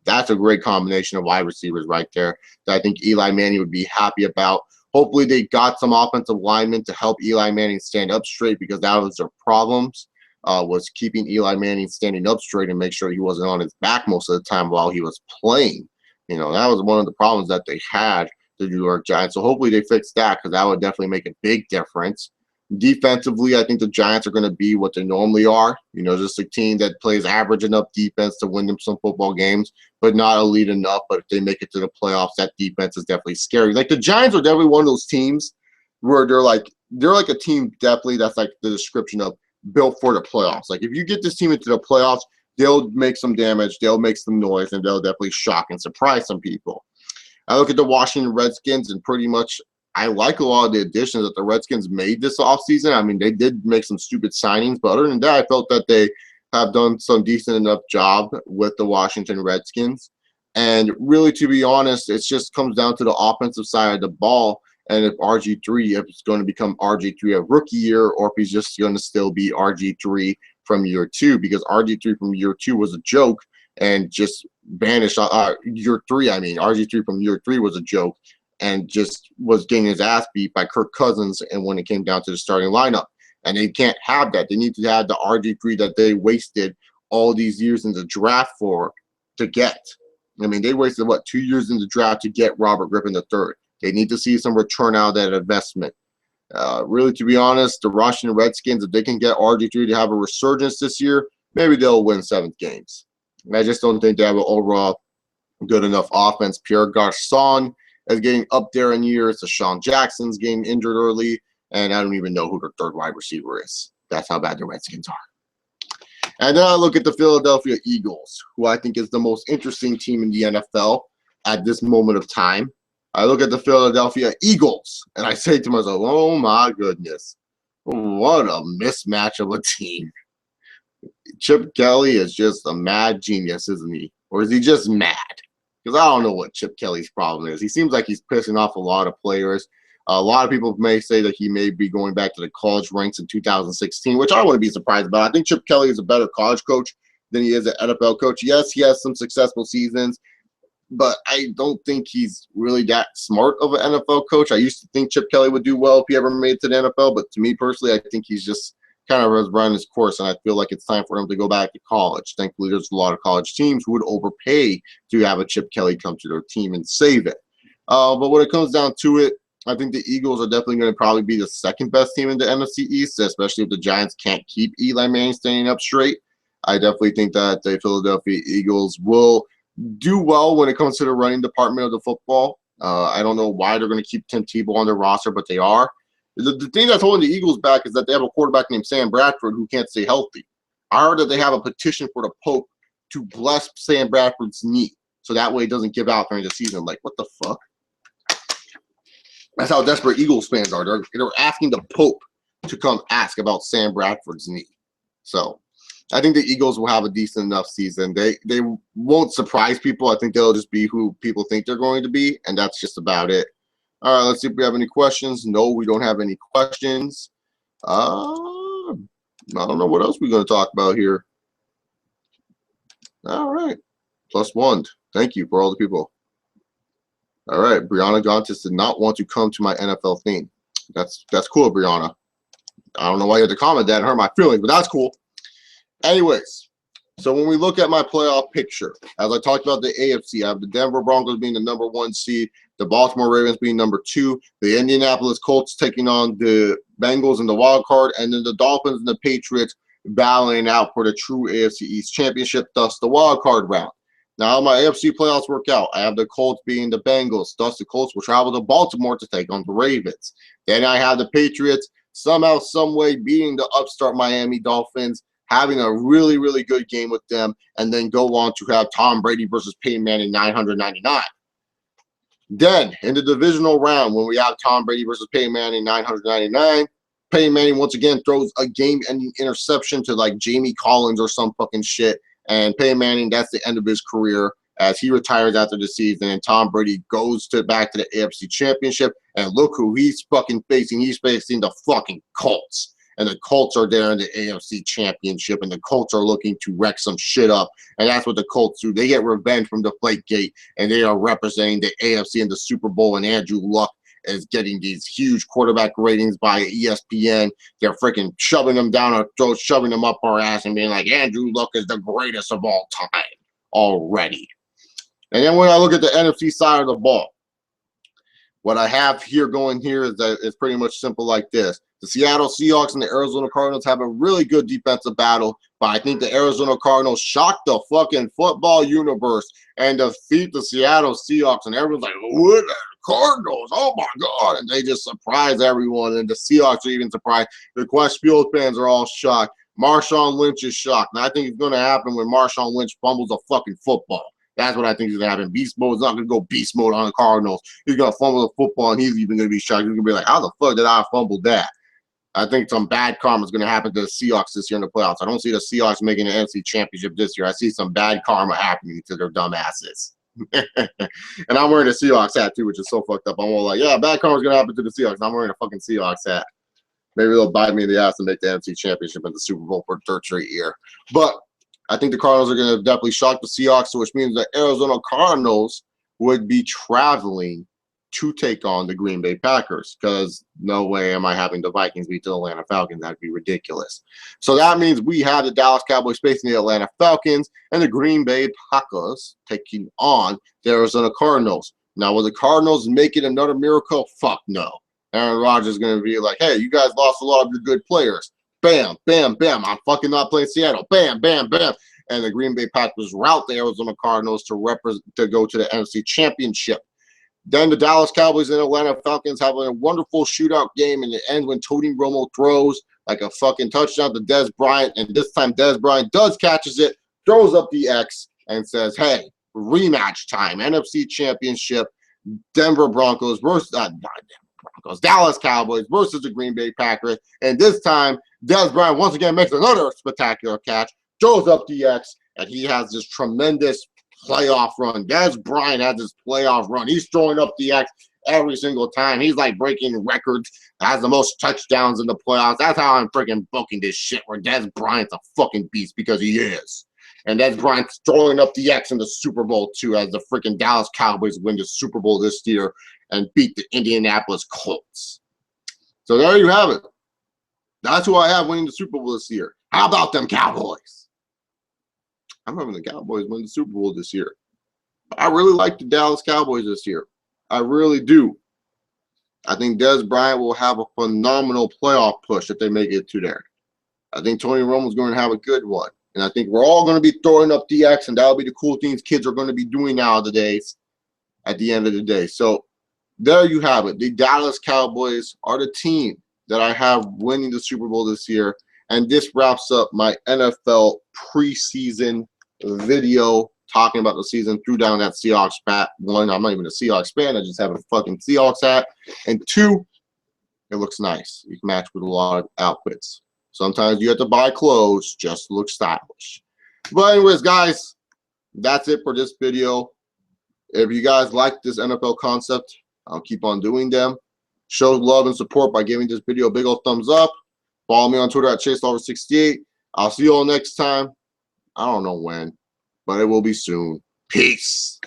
that's a great combination of wide receivers right there that I think Eli Manning would be happy about. Hopefully they got some offensive linemen to help Eli Manning stand up straight because that was their problems, was keeping Eli Manning standing up straight and make sure he wasn't on his back most of the time while he was playing. You know, that was one of the problems that they had, the New York Giants. So hopefully they fix that because that would definitely make a big difference. Defensively, I think the Giants are going to be what they normally are. You know, just a team that plays average enough defense to win them some football games, but not elite enough. But if they make it to the playoffs, that defense is definitely scary. Like the Giants are definitely one of those teams where they're like a team definitely that's like the description of built for the playoffs. Like if you get this team into the playoffs, they'll make some damage, they'll make some noise, and they'll definitely shock and surprise some people. I look at the Washington Redskins and pretty much I like a lot of the additions that the Redskins made this offseason. I mean, they did make some stupid signings, but other than that, I felt that they have done some decent enough job with the Washington Redskins. And really, to be honest, it just comes down to the offensive side of the ball. And if RG3, if it's going to become RG3 of rookie year, or if he's just going to still be RG3 from year 2, because RG3 from year 2 was a joke and just vanished. Year 3, I mean, RG3 from year 3 was a joke and just was getting his ass beat by Kirk Cousins and when it came down to the starting lineup. And they can't have that. They need to have the RG3 that they wasted all these years in the draft to get. I mean, they wasted, 2 years in the draft to get Robert Griffin III. They need to see some return out of that investment. Really, to be honest, the Washington Redskins, if they can get RG3 to have a resurgence this year, maybe they'll win 7 games. I just don't think they have an overall good enough offense. Pierre Garçon is getting up there in years. Deshaun Jackson's getting injured early, and I don't even know who their third wide receiver is. That's how bad the Redskins are. And then I look at the Philadelphia Eagles, who I think is the most interesting team in the NFL at this moment of time. I look at the Philadelphia Eagles, and I say to myself, oh my goodness, what a mismatch of a team. Chip Kelly is just a mad genius, isn't he? Or is he just mad? Because I don't know what Chip Kelly's problem is. He seems like he's pissing off a lot of players. A lot of people may say that he may be going back to the college ranks in 2016, which I wouldn't be surprised about. I think Chip Kelly is a better college coach than he is an NFL coach. Yes, he has some successful seasons, but I don't think he's really that smart of an NFL coach. I used to think Chip Kelly would do well if he ever made it to the NFL, but to me personally, I think he's just kind of run his course, and I feel like it's time for him to go back to college. Thankfully, there's a lot of college teams who would overpay to have a Chip Kelly come to their team and save it. But when it comes down to it, I think the Eagles are definitely going to probably be the second best team in the NFC East, especially if the Giants can't keep Eli Manning standing up straight. I definitely think that the Philadelphia Eagles will do well when it comes to the running department of the football. I don't know why they're going to keep Tim Tebow on their roster, but they are. The thing that's holding the Eagles back is that they have a quarterback named Sam Bradford who can't stay healthy. I heard that they have a petition for the Pope to bless Sam Bradford's knee so that way it doesn't give out during the season. Like, what the fuck? That's how desperate Eagles fans are. They're asking the Pope to come ask about Sam Bradford's knee. So I think the Eagles will have a decent enough season. They won't surprise people. I think they'll just be who people think they're going to be, and that's just about it. All right, let's see if we have any questions. No, we don't have any questions. I don't know what else we're going to talk about here. All right. +1. Thank you for all the people. All right, Brianna Gontis did not want to come to my NFL thing. That's cool, Brianna. I don't know why you had to comment that. It hurt my feelings, but that's cool. Anyways, so when we look at my playoff picture, as I talked about the AFC, I have the Denver Broncos being the #1 seed, the Baltimore Ravens being #2, the Indianapolis Colts taking on the Bengals in the wild card, and then the Dolphins and the Patriots battling out for the true AFC East championship, thus the wild card round. Now, how my AFC playoffs work out, I have the Colts being the Bengals. Thus, the Colts will travel to Baltimore to take on the Ravens. Then I have the Patriots somehow, some way beating the upstart Miami Dolphins, having a really, really good game with them, and then go on to have Tom Brady versus Peyton Manning 999. Then, in the divisional round, when we have Tom Brady versus Peyton Manning 999, Peyton Manning once again throws a game-ending interception to like Jamie Collins or some fucking shit. And Peyton Manning, that's the end of his career as he retires after the season. And Tom Brady goes back to the AFC Championship. And look who he's fucking facing. He's facing the fucking Colts. And the Colts are there in the AFC Championship. And the Colts are looking to wreck some shit up. And that's what the Colts do. They get revenge from Deflategate. And they are representing the AFC in the Super Bowl. And Andrew Luck is getting these huge quarterback ratings by ESPN. They're freaking shoving them down our throats, shoving them up our ass, and being like, Andrew Luck is the greatest of all time already. And then when I look at the NFC side of the ball, what I have here going here is that it's pretty much simple like this. The Seattle Seahawks and the Arizona Cardinals have a really good defensive battle, but I think the Arizona Cardinals shock the fucking football universe and defeat the Seattle Seahawks, and everyone's like, what? Cardinals, oh my God, and they just surprise everyone, and the Seahawks are even surprised. The Quest Field fans are all shocked. Marshawn Lynch is shocked, and I think it's going to happen when Marshawn Lynch fumbles a fucking football. That's what I think is going to happen. Beast mode is not going to go beast mode on the Cardinals. He's going to fumble the football, and he's even going to be shocked. He's going to be like, how the fuck did I fumble that? I think some bad karma is going to happen to the Seahawks this year in the playoffs. I don't see the Seahawks making the NFC Championship this year. I see some bad karma happening to their dumb asses. And I'm wearing a Seahawks hat too, which is so fucked up. I'm all like, yeah, bad karma's gonna happen to the Seahawks. I'm wearing a fucking Seahawks hat. Maybe they'll bite me in the ass and make the NFC Championship and the Super Bowl for the third straight year. But I think the Cardinals are gonna definitely shock the Seahawks, which means the Arizona Cardinals would be traveling to take on the Green Bay Packers, because no way am I having the Vikings beat the Atlanta Falcons. That'd be ridiculous. So that means we have the Dallas Cowboys facing the Atlanta Falcons and the Green Bay Packers taking on the Arizona Cardinals. Now, will the Cardinals make it another miracle? Fuck no. Aaron Rodgers is going to be like, hey, you guys lost a lot of your good players. Bam, bam, bam. I'm fucking not playing Seattle. Bam, bam, bam. And the Green Bay Packers rout the Arizona Cardinals to go to the NFC Championship. Then the Dallas Cowboys and Atlanta Falcons have a wonderful shootout game, and it ends when Tony Romo throws like a fucking touchdown to Dez Bryant, and this time Dez Bryant catches it, throws up the X, and says, hey, rematch time, NFC Championship, Denver Broncos versus Dallas Cowboys versus the Green Bay Packers, and this time Dez Bryant once again makes another spectacular catch, throws up the X, and he has this tremendous playoff run. Dez Bryant has this playoff run. He's throwing up the X every single time. He's like breaking records, has the most touchdowns in the playoffs. That's how I'm freaking booking this shit, where Dez Bryant's a fucking beast, because he is. And Dez Bryant's throwing up the X in the Super Bowl too, as the freaking Dallas Cowboys win the Super Bowl this year and beat the Indianapolis Colts. So there you have it. That's who I have winning the Super Bowl this year. How about them Cowboys? I'm having the Cowboys win the Super Bowl this year. I really like the Dallas Cowboys this year. I really do. I think Dez Bryant will have a phenomenal playoff push if they make it to there. I think Tony Romo's going to have a good one. And I think we're all going to be throwing up the X, and that'll be the cool things kids are going to be doing nowadays at the end of the day. So there you have it. The Dallas Cowboys are the team that I have winning the Super Bowl this year. And this wraps up my NFL preseason video talking about the season. Threw down that Seahawks hat. One, I'm not even a Seahawks fan. I just have a fucking Seahawks hat. And two, it looks nice. You can match with a lot of outfits. Sometimes you have to buy clothes just to look stylish. But anyways, guys, that's it for this video. If you guys like this NFL concept, I'll keep on doing them. Show love and support by giving this video a big old thumbs up. Follow me on Twitter at ChaseOver68. I'll see you all next time. I don't know when, but it will be soon. Peace.